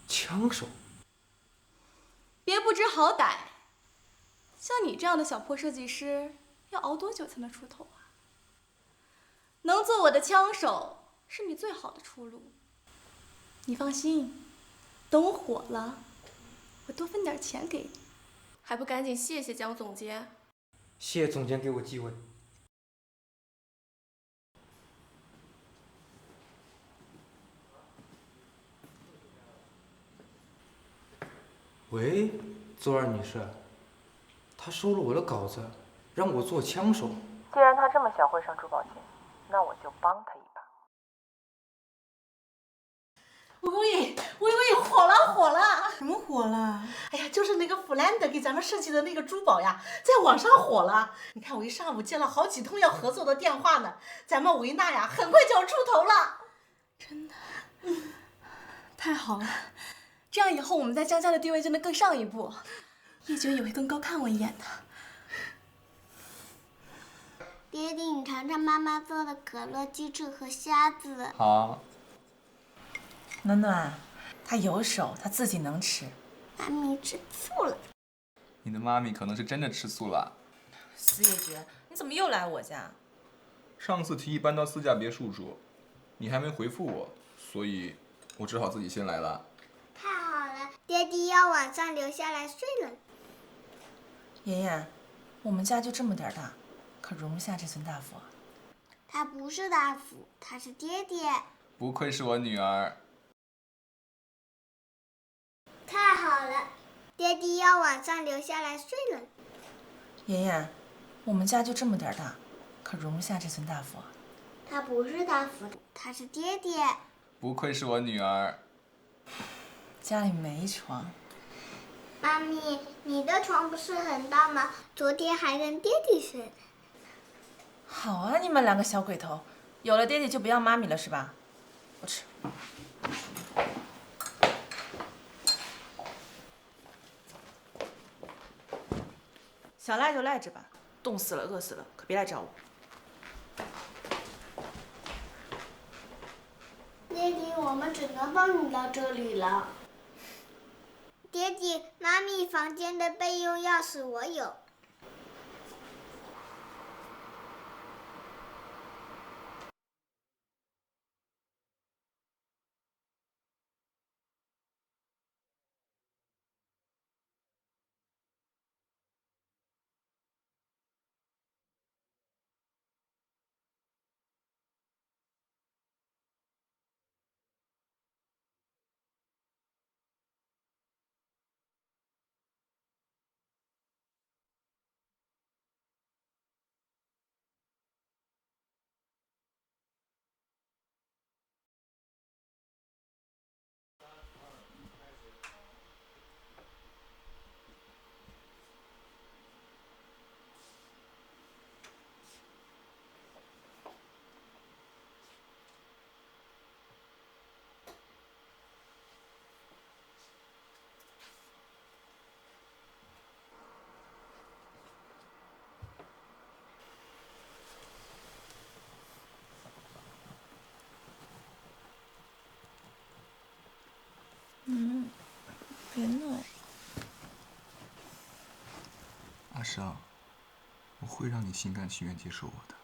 枪手？别不知好歹。像你这样的小破设计师，要熬多久才能出头啊？能做我的枪手，是你最好的出路。你放心，等我火了，我多分点钱给你。还不赶紧谢谢姜总监？谢谢总监给我机会。喂，左儿女士，他收了我的稿子，让我做枪手。既然他这么想会上珠宝界，那我就帮他一把。喂，火了！什么火了？哎呀，就是那个弗兰德给咱们设计的那个珠宝呀，在网上火了。你看我一上午接了好几通要合作的电话呢，咱们维纳呀，很快就要出头了。真的，太好了，这样以后我们在姜家的地位就能更上一步，叶珏也会更高看我一眼的。爹地，你尝尝妈妈做的可乐、鸡翅和虾子。好。暖暖，她有手，她自己能吃。妈咪吃醋了。你的妈咪可能是真的吃素了。司叶珏，你怎么又来我家？上次提议搬到私家别墅住，你还没回复我，所以我只好自己先来了。太好了，爹地要晚上留下来睡了。妍妍，我们家就这么点大，可容不下这尊大佛。他不是大福，他是爹爹。不愧是我女儿。太好了，爹爹要晚上留下来睡了。妍妍，我们家就这么点大，可容不下这尊大佛。他不是大福，他是爹爹。不愧是我女儿。家里没床。妈咪，你的床不是很大吗？昨天还跟爹爹睡。好啊，你们两个小鬼头，有了爹爹就不要妈咪了是吧？我吃。想赖就赖着吧，冻死了饿死了，可别来找我。爹爹，我们只能帮你到这里了。爹爹，妈咪房间的备用钥匙我有。别闹。阿尚，我会让你心甘情愿接受我的。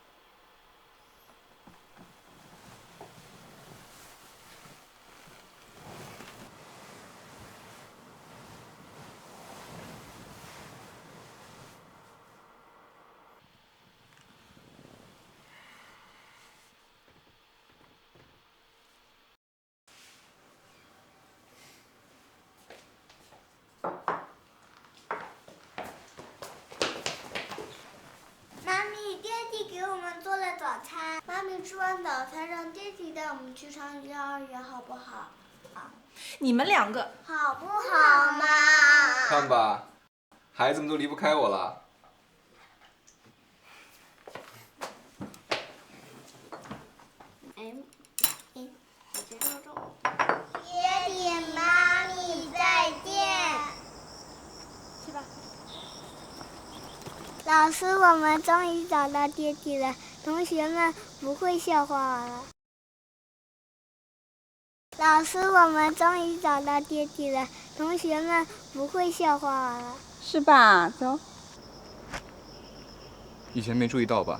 妈咪吃完早餐，让爹爹带我们去上幼儿园，好不好？你们两个好不好嘛？看吧，孩子们都离不开我了。爹爹妈咪再见。去吧。老师，我们终于找到爹爹了。同学们不会笑话我了。老师，我们终于找到爹爹了，同学们不会笑话我了。是吧？走。以前没注意到吧？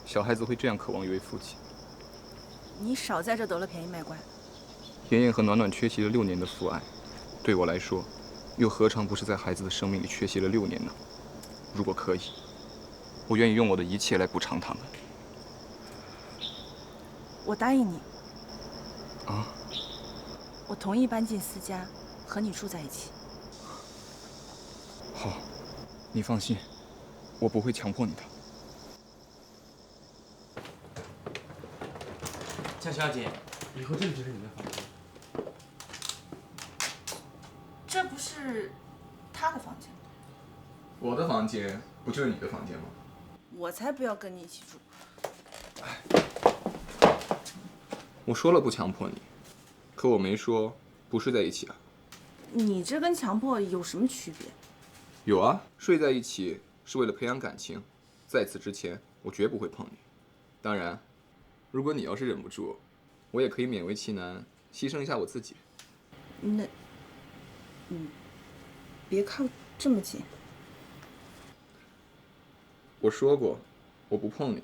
小孩子会这样渴望一位父亲。你少在这得了便宜卖乖。妍妍和暖暖缺席了6年的父爱，对我来说，又何尝不是在孩子的生命里缺席了6年呢？如果可以，我愿意用我的一切来补偿他们。我答应你。啊？我同意搬进私家，和你住在一起。好，你放心，我不会强迫你的。江小姐，以后这里就是你的房间。这不是他的房间吗？我的房间不就是你的房间吗？我才不要跟你一起住。我说了不强迫你，可我没说不睡在一起啊。你这跟强迫有什么区别？有啊，睡在一起是为了培养感情，在此之前我绝不会碰你。当然，如果你要是忍不住，我也可以勉为其难，牺牲一下我自己。那，别靠这么近。我说过，我不碰你，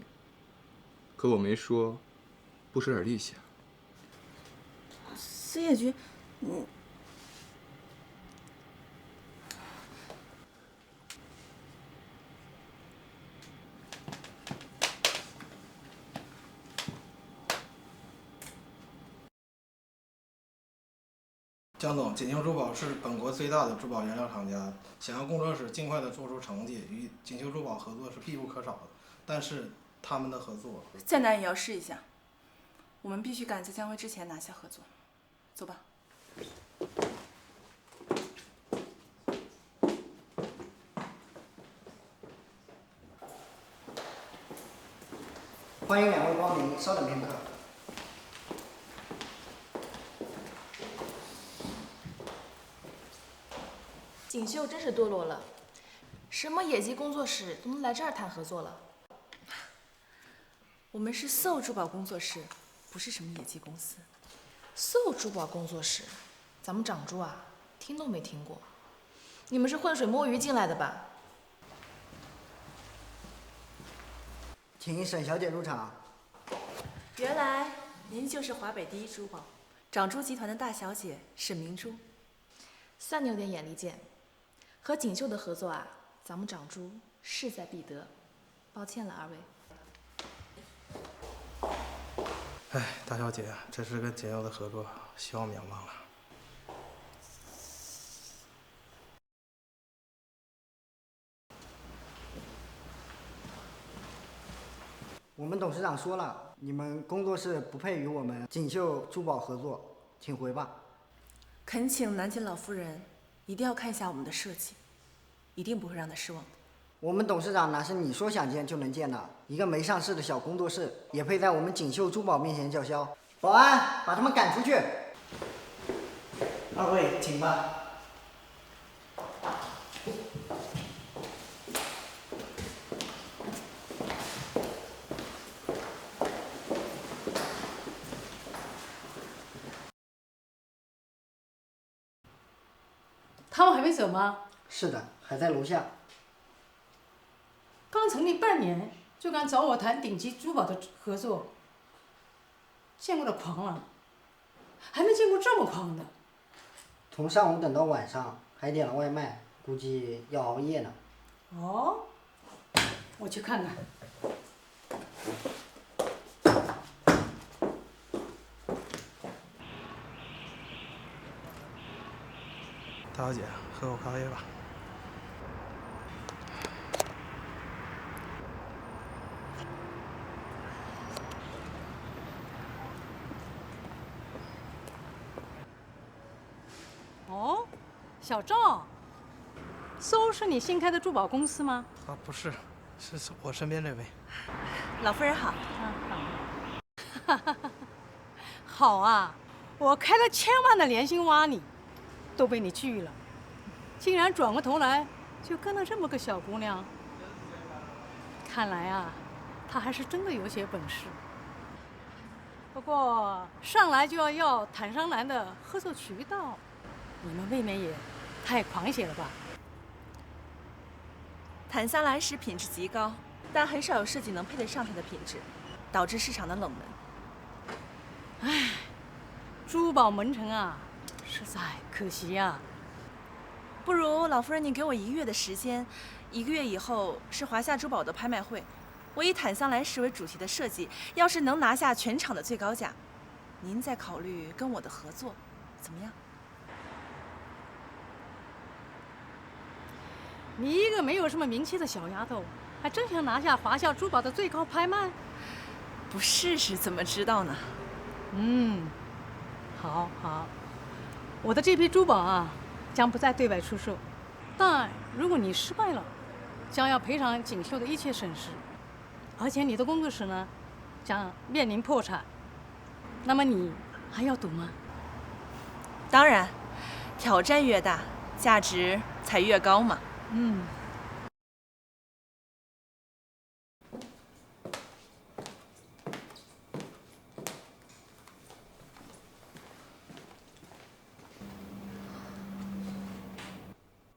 可我没说不使点力气啊。司业局，江总，锦绣珠宝是本国最大的珠宝原料厂家，想要工作室尽快的做出成绩，与锦绣珠宝合作是必不可少的。但是他们的合作再难也要试一下。我们必须赶在姜维之前拿下合作。走吧。欢迎两位光临，稍等片刻。锦绣真是堕落了，什么野鸡工作室都能来这儿谈合作了。我们是 SO 珠宝工作室，不是什么野鸡公司。SO 珠宝工作室，咱们长珠啊，听都没听过。你们是浑水摸鱼进来的吧？请沈小姐入场。原来您就是华北第一珠宝长珠集团的大小姐沈明珠。算你有点眼力见。和锦绣的合作啊，咱们长珠势在必得。抱歉了，二位。哎，大小姐，这是跟锦绣的合作，希望免忘了。我们董事长说了，你们工作室不配与我们锦绣珠宝合作，请回吧。恳请南锦老夫人一定要看一下我们的设计，一定不会让她失望的。我们董事长哪是你说想见就能见的？一个没上市的小工作室，也配在我们锦绣珠宝面前叫嚣？保安，把他们赶出去！二位，请吧。他们还没走吗？是的，还在楼下。刚成立半年就敢找我谈顶级珠宝的合作，见过的狂了，还没见过这么狂的。从上午等到晚上，还点了外卖，估计要熬夜呢。哦，我去看看。大小姐，喝口咖啡吧。哦，小赵，SO是你新开的珠宝公司吗？啊，不是，是我身边这位。老夫人好。好啊，我开了千万的年薪挖你，都被你拒了，竟然转过头来就跟了这么个小姑娘。看来啊，她还是真的有些本事。不过上来就要坦桑兰的合作渠道，你们未免也太狂些了吧？坦桑兰石品质极高，但很少有设计能配得上它的品质，导致市场的冷门。唉，珠宝门城啊，实在可惜呀。不如老夫人，您给我1个月的时间，1个月以后是华夏珠宝的拍卖会，我以坦桑兰石为主题的设计，要是能拿下全场的最高价，您再考虑跟我的合作，怎么样？你一个没有什么名气的小丫头，还真想拿下华夏珠宝的最高拍卖？不试试怎么知道呢？好，我的这批珠宝啊，将不再对外出售，但如果你失败了，将要赔偿锦绣的一切损失，而且你的工作室呢，将面临破产。那么你还要赌吗？当然，挑战越大，价值才越高嘛。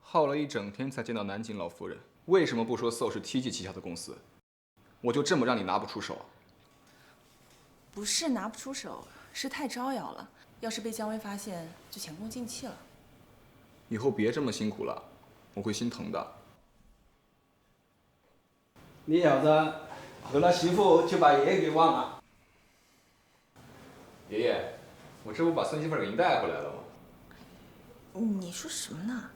耗了一整天才见到南锦老夫人，为什么不说 SO 是 TG 旗下的公司？我就这么让你拿不出手？不是拿不出手，是太招摇了。要是被姜维发现，就前功尽弃了。以后别这么辛苦了，我会心疼的。你小子有了媳妇就把爷爷给忘了。爷爷，我这不把孙媳妇给您带回来了吗？你说什么呢？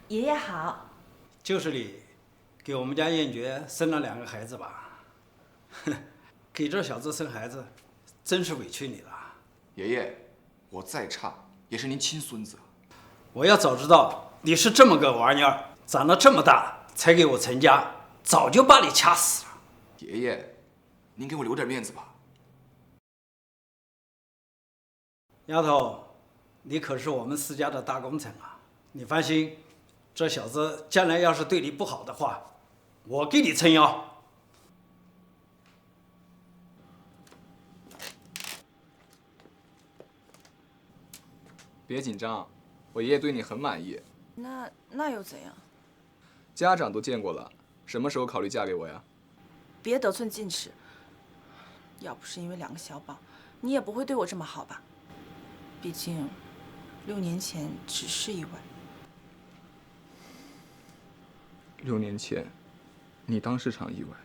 爷爷好。就是你，给我们家燕珏生了2个孩子吧？给这小子生孩子，真是委屈你了。爷爷，我再差也是您亲孙子。我要早知道你是这么个玩意儿，长得这么大才给我成家，早就把你掐死了。爷爷，您给我留点面子吧。丫头，你可是我们施家的大功臣啊！你放心，这小子将来要是对你不好的话，我给你撑腰。别紧张，我爷爷对你很满意。那又怎样？家长都见过了，什么时候考虑嫁给我呀？别得寸进尺。要不是因为2个小宝，你也不会对我这么好吧？毕竟6年前只是意外。6年前，你当是场意外，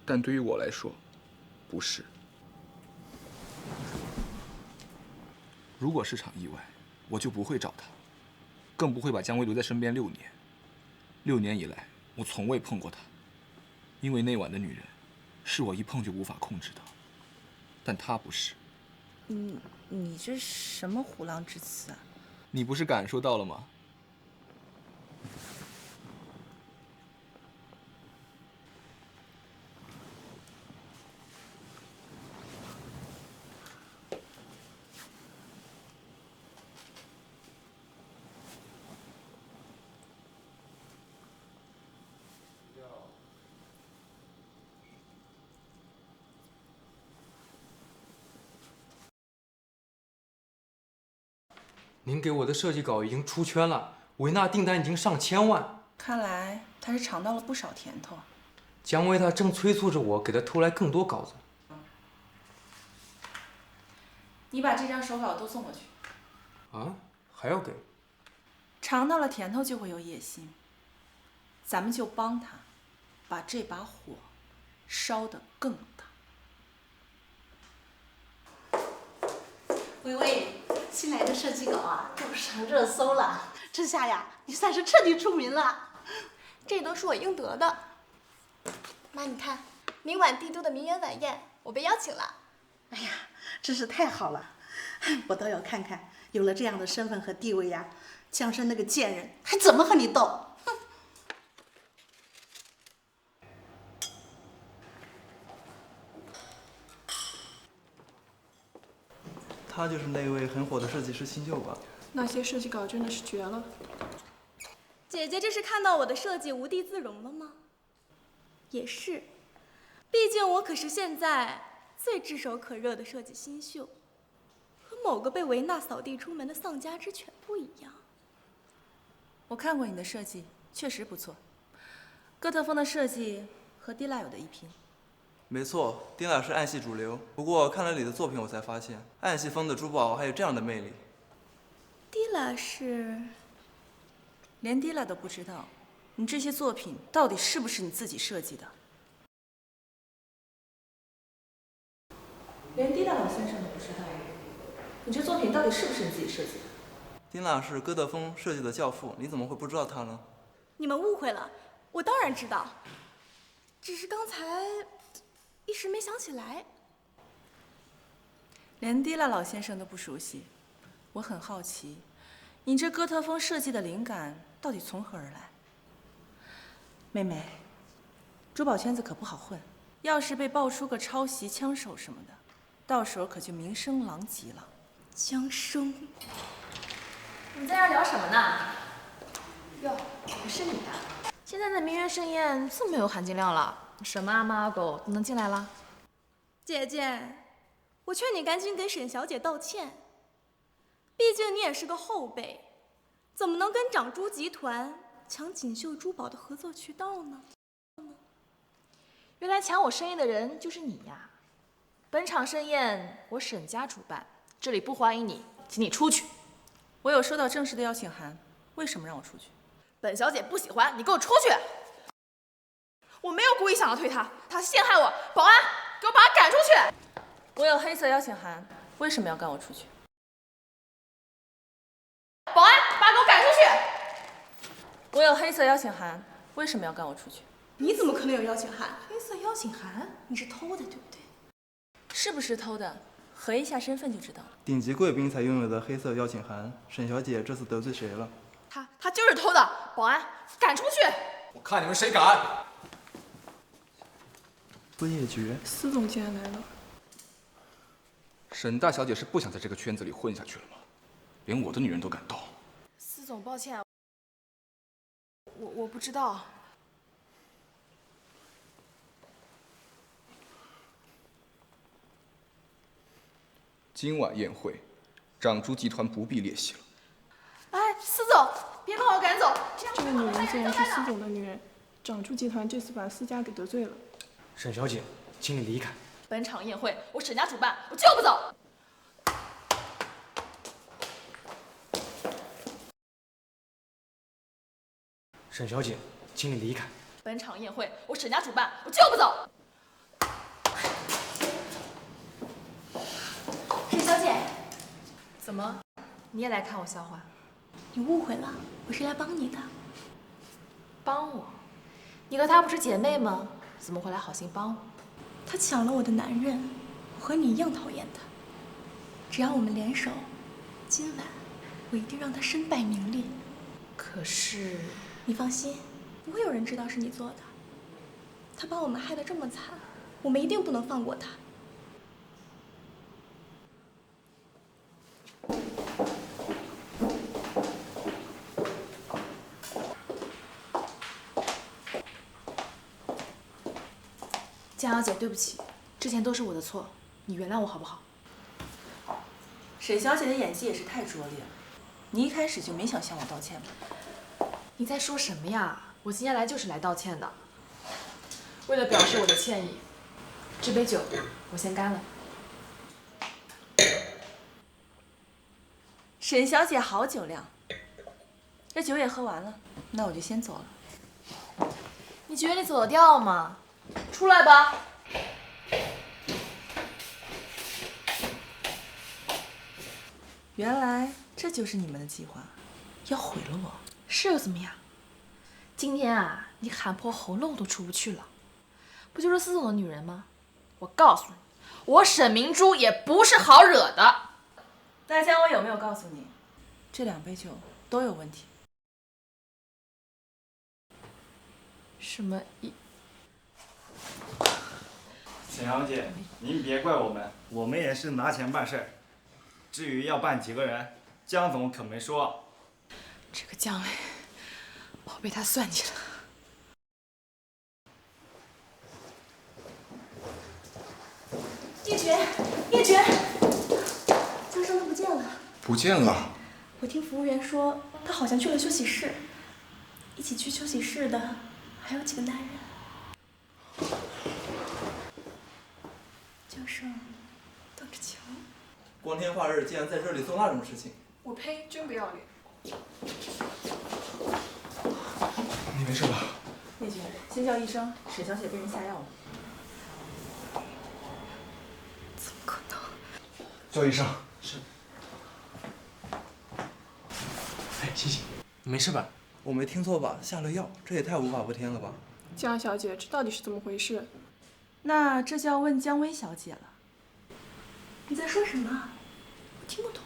但对于我来说，不是。如果是场意外，我就不会找他，更不会把姜薇留在身边6年。6年以来，我从未碰过她，因为那晚的女人，是我一碰就无法控制的，但她不是。你这什么虎狼之词啊？你不是感受到了吗？您给我的设计稿已经出圈了，维纳订单已经上千万。看来他是尝到了不少甜头。姜薇她正催促着我给她偷来更多稿子。你把这张手稿都送过去。啊？还要给？尝到了甜头就会有野心，咱们就帮他把这把火烧得更大。微微，新来的设计稿啊，都上热搜了。这下呀，你算是彻底出名了。这都是我应得的。妈，你看，明晚帝都的名媛晚宴，我被邀请了。哎呀，真是太好了！我倒要看看，有了这样的身份和地位呀，江山那个贱人还怎么和你斗？哼！他就是那位很火的设计师新旧吧？那些设计稿真的是绝了。姐姐这是看到我的设计无地自容了吗？也是，毕竟我可是现在最炙手可热的设计新秀，和某个被维纳扫地出门的丧家之犬不一样。我看过你的设计，确实不错。哥特风的设计和蒂拉有的一拼。没错，蒂拉是暗系主流。不过看了你的作品，我才发现暗系风的珠宝还有这样的魅力。蒂拉是？连蒂拉都不知道，你这些作品到底是不是你自己设计的？连蒂拉老先生都不知道，你这作品到底是不是你自己设计的？蒂拉是哥特风设计的教父，你怎么会不知道他呢？你们误会了，我当然知道，只是刚才一时没想起来。连蒂拉老先生都不熟悉，我很好奇，你这哥特风设计的灵感到底从何而来？妹妹，珠宝圈子可不好混，要是被爆出个抄袭、枪手什么的，到时候可就名声狼藉了。江生，你们在这聊什么呢？哟，不是你的。现在的名媛盛宴这么有含金量了，什么阿猫阿狗都能进来了。姐姐，我劝你赶紧给沈小姐道歉，毕竟你也是个后辈，怎么能跟长珠集团抢锦绣珠宝的合作渠道呢？原来抢我生意的人就是你呀！本场盛宴我沈家主办，这里不欢迎你，请你出去。我有收到正式的邀请函，为什么让我出去？本小姐不喜欢，你给我出去！我没有故意想要推她，她陷害我！保安，给我把她赶出去！我有黑色邀请函，为什么要赶我出去？保安，把他给我赶出去！我有黑色邀请函，为什么要赶我出去？你怎么可能有邀请函？黑色邀请函，你是偷的，对不对？是不是偷的？核一下身份就知道了。顶级贵宾才拥有的黑色邀请函，沈小姐这次得罪谁了？他就是偷的！保安，赶出去！我看你们谁敢！司业爵，司总监来了。沈大小姐是不想在这个圈子里混下去了吗？连我的女人都敢动。司总，抱歉，我不知道。今晚宴会，长珠集团不必列席了。哎，司总，别把我赶走！这个女人竟然是司总的女人，长珠集团这次把司家给得罪了。沈小姐，请你离开。本场宴会我沈家主办，我就不走。沈小姐，请你离开。本场宴会我沈家主办，我就不走。沈小姐，怎么，你也来看我笑话？你误会了，我是来帮你的。帮我？你和她不是姐妹吗？怎么会来好心帮我？他抢了我的男人，我和你一样讨厌他。只要我们联手，今晚我一定让他身败名裂。可是，你放心，不会有人知道是你做的。他把我们害得这么惨，我们一定不能放过他。江小姐，对不起，之前都是我的错，你原谅我好不好？沈小姐的演技也是太拙劣了，你一开始就没想向我道歉吧？你在说什么呀？我今天来就是来道歉的。为了表示我的歉意，这杯酒我先干了。沈小姐好酒量，这酒也喝完了，那我就先走了。你觉得你走得掉吗？出来吧。原来这就是你们的计划，要毁了我。是又怎么样？今天啊，你喊破喉咙都出不去了，不就是司总的女人吗？我告诉你，我沈明珠也不是好惹的。大家，我有没有告诉你，这2杯酒都有问题？什么意？沈小姐，您别怪我们，我们也是拿钱办事儿。至于要办几个人，江总可没说。这个姜伟，我被他算计了。叶珏，叶珏，江生他不见了。不见了。我听服务员说，他好像去了休息室。一起去休息室的还有几个男人。江生，等着瞧。光天化日竟然在这里做那种事情，我呸，真不要脸！你没事吧？叶珏，先叫医生，沈小姐被人下药了。怎么可能？叫医生。是。哎，欣欣，你没事吧？我没听错吧？下了药，这也太无法无天了吧！江小姐，这到底是怎么回事？那这就要问姜薇小姐了。你在说什么？我听不懂。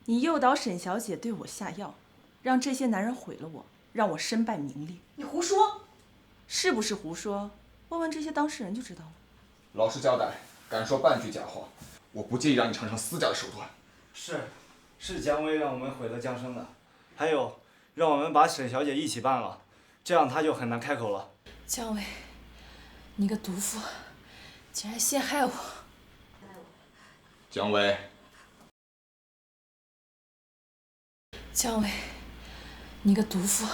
你诱导沈小姐对我下药，让这些男人毁了我，让我身败名裂。你胡说！是不是胡说？问问这些当事人就知道了。老实交代，敢说半句假话，我不介意让你尝尝私家的手段。是姜薇让我们毁了江生的，还有让我们把沈小姐一起办了，这样她就很难开口了。姜伟，你个毒妇，竟然陷害我！姜薇，姜伟，你个毒妇，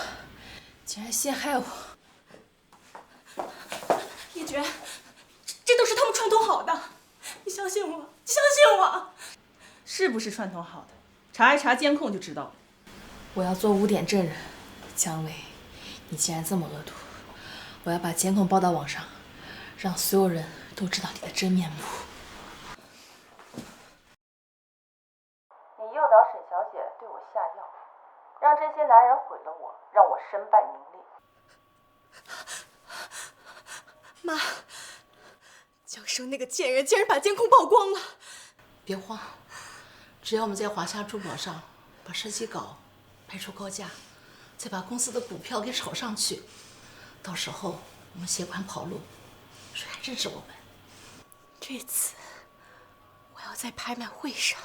竟然陷害我！叶珏，这都是他们串通好的，你相信我，你相信我。是不是串通好的？查一查监控就知道了。我要做污点证人。姜伟，你既然这么恶毒，我要把监控报到网上，让所有人都知道你的真面目。你诱导沈小姐对我下药，毁了我，让我身败名裂。妈，江生那个贱人竟然把监控曝光了！别慌，只要我们在华夏珠宝上把设计稿拍出高价，再把公司的股票给炒上去，到时候我们携款跑路，谁还支持我们？这次我要在拍卖会上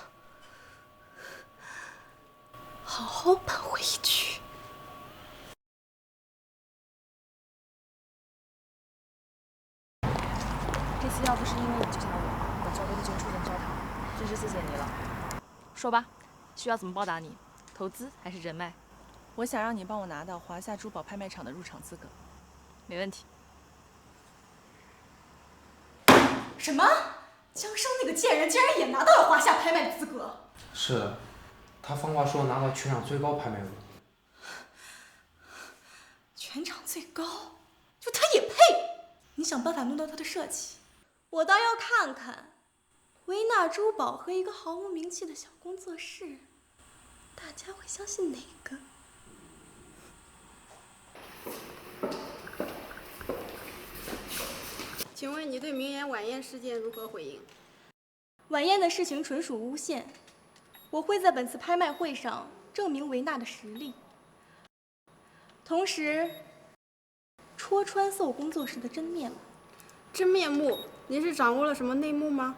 好好扳回一局。这次要不是因为你救下我交杯都就出人焦糖，真是谢谢你了。说吧，需要怎么报答你？投资还是人脉？我想让你帮我拿到华夏珠宝拍卖场的入场资格。没问题。什么？江生那个贱人竟然也拿到了华夏拍卖的资格？是，他放话说拿到全场最高拍卖额。全场最高，就他也配？你想办法弄到他的设计，我倒要看看维纳珠宝和一个毫无名气的小工作室，大家会相信哪个？请问你对明言晚宴事件如何回应？晚宴的事情纯属诬陷，我会在本次拍卖会上证明维纳的实力，同时戳穿搜工作室的真面目。真面目？您是掌握了什么内幕吗？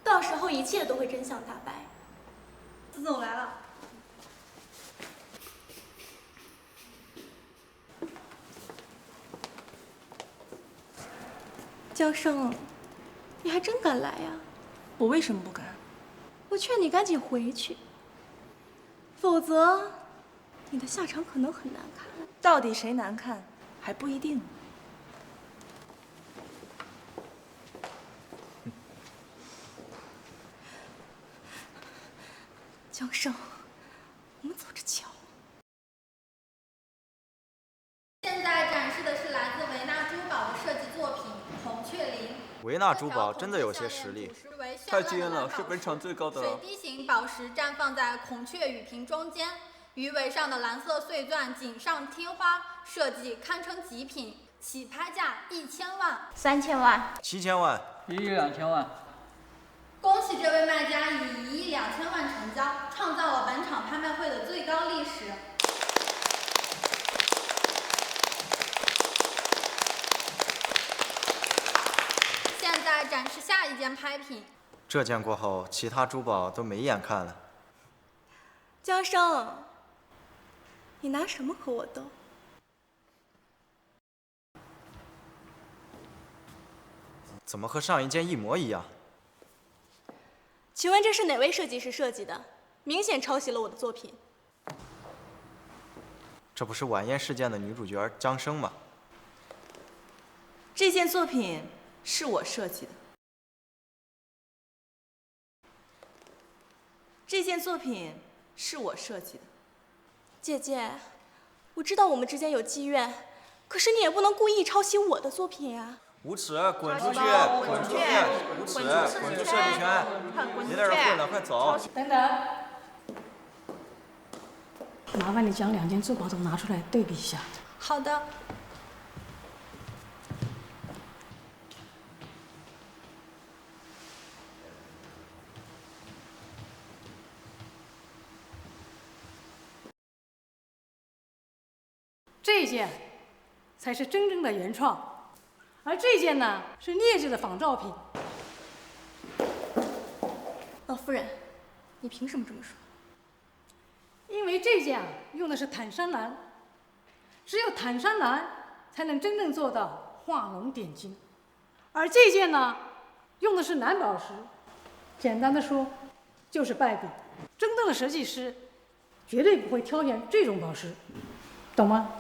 到时候一切都会真相大白。司总来了。江生，你还真敢来呀！我为什么不敢？我劝你赶紧回去，否则你的下场可能很难看。到底谁难看还不一定。江生，我们走着瞧。现在展示的是来自维纳珠宝的设计作品《孔雀翎》。维纳珠宝真的有些实力，太惊艳了，是本场最高的。水滴形宝石绽放在孔雀羽屏中间，鱼尾上的蓝色碎钻锦上添花，设计堪称极品，起拍价1000万、3000万、7000万、1亿2000万。恭喜这位卖家以1亿2000万成交，创造了本场拍卖会的最高历史。现在展示下一件拍品。这件过后，其他珠宝都没眼看了。江生，你拿什么和我斗？怎么和上一件一模一样？请问这是哪位设计师设计的？明显抄袭了我的作品。这不是晚宴事件的女主角江生吗？这件作品是我设计的。这件作品是我设计的。姐姐，我知道我们之间有积怨，可是你也不能故意抄袭我的作品呀。无耻，滚出去！滚出去！无耻，滚出设计圈！别在这混了，快走！等等，麻烦你将2件珠宝都拿出来对比一下。好的。这件才是真正的原创，而这件呢是劣质的仿造品。老夫人，你凭什么这么说？因为这件用的是坦山蓝，只有坦山蓝才能真正做到画龙点睛，而这件呢用的是蓝宝石，简单的说就是败笔。真正的设计师绝对不会挑选这种宝石，懂吗？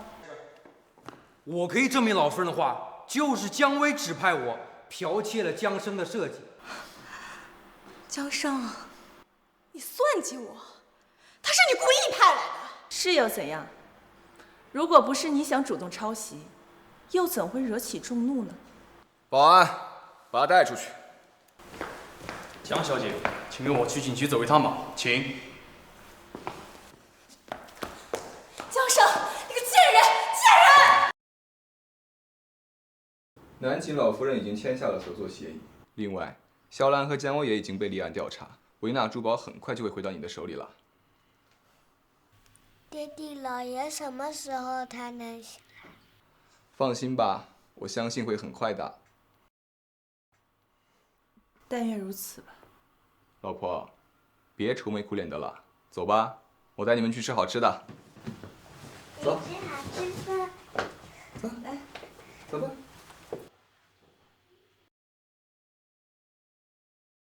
我可以证明老夫人的话，就是姜薇指派我剽窃了江生的设计。江生，你算计我，他是你故意派来的。是又怎样？如果不是你想主动抄袭，又怎会惹起众怒呢？保安，把他带出去。江小姐，请跟我去警局走一趟吧，请。江生。南秦老夫人已经签下了合作协议。另外，肖兰和姜薇也已经被立案调查，维纳珠宝很快就会回到你的手里了。爹地老爷什么时候才能醒来？放心吧，我相信会很快的。但愿如此吧。老婆，别愁眉苦脸的了，走吧，我带你们去吃好吃的。走。吃好吃的。走，来，走吧。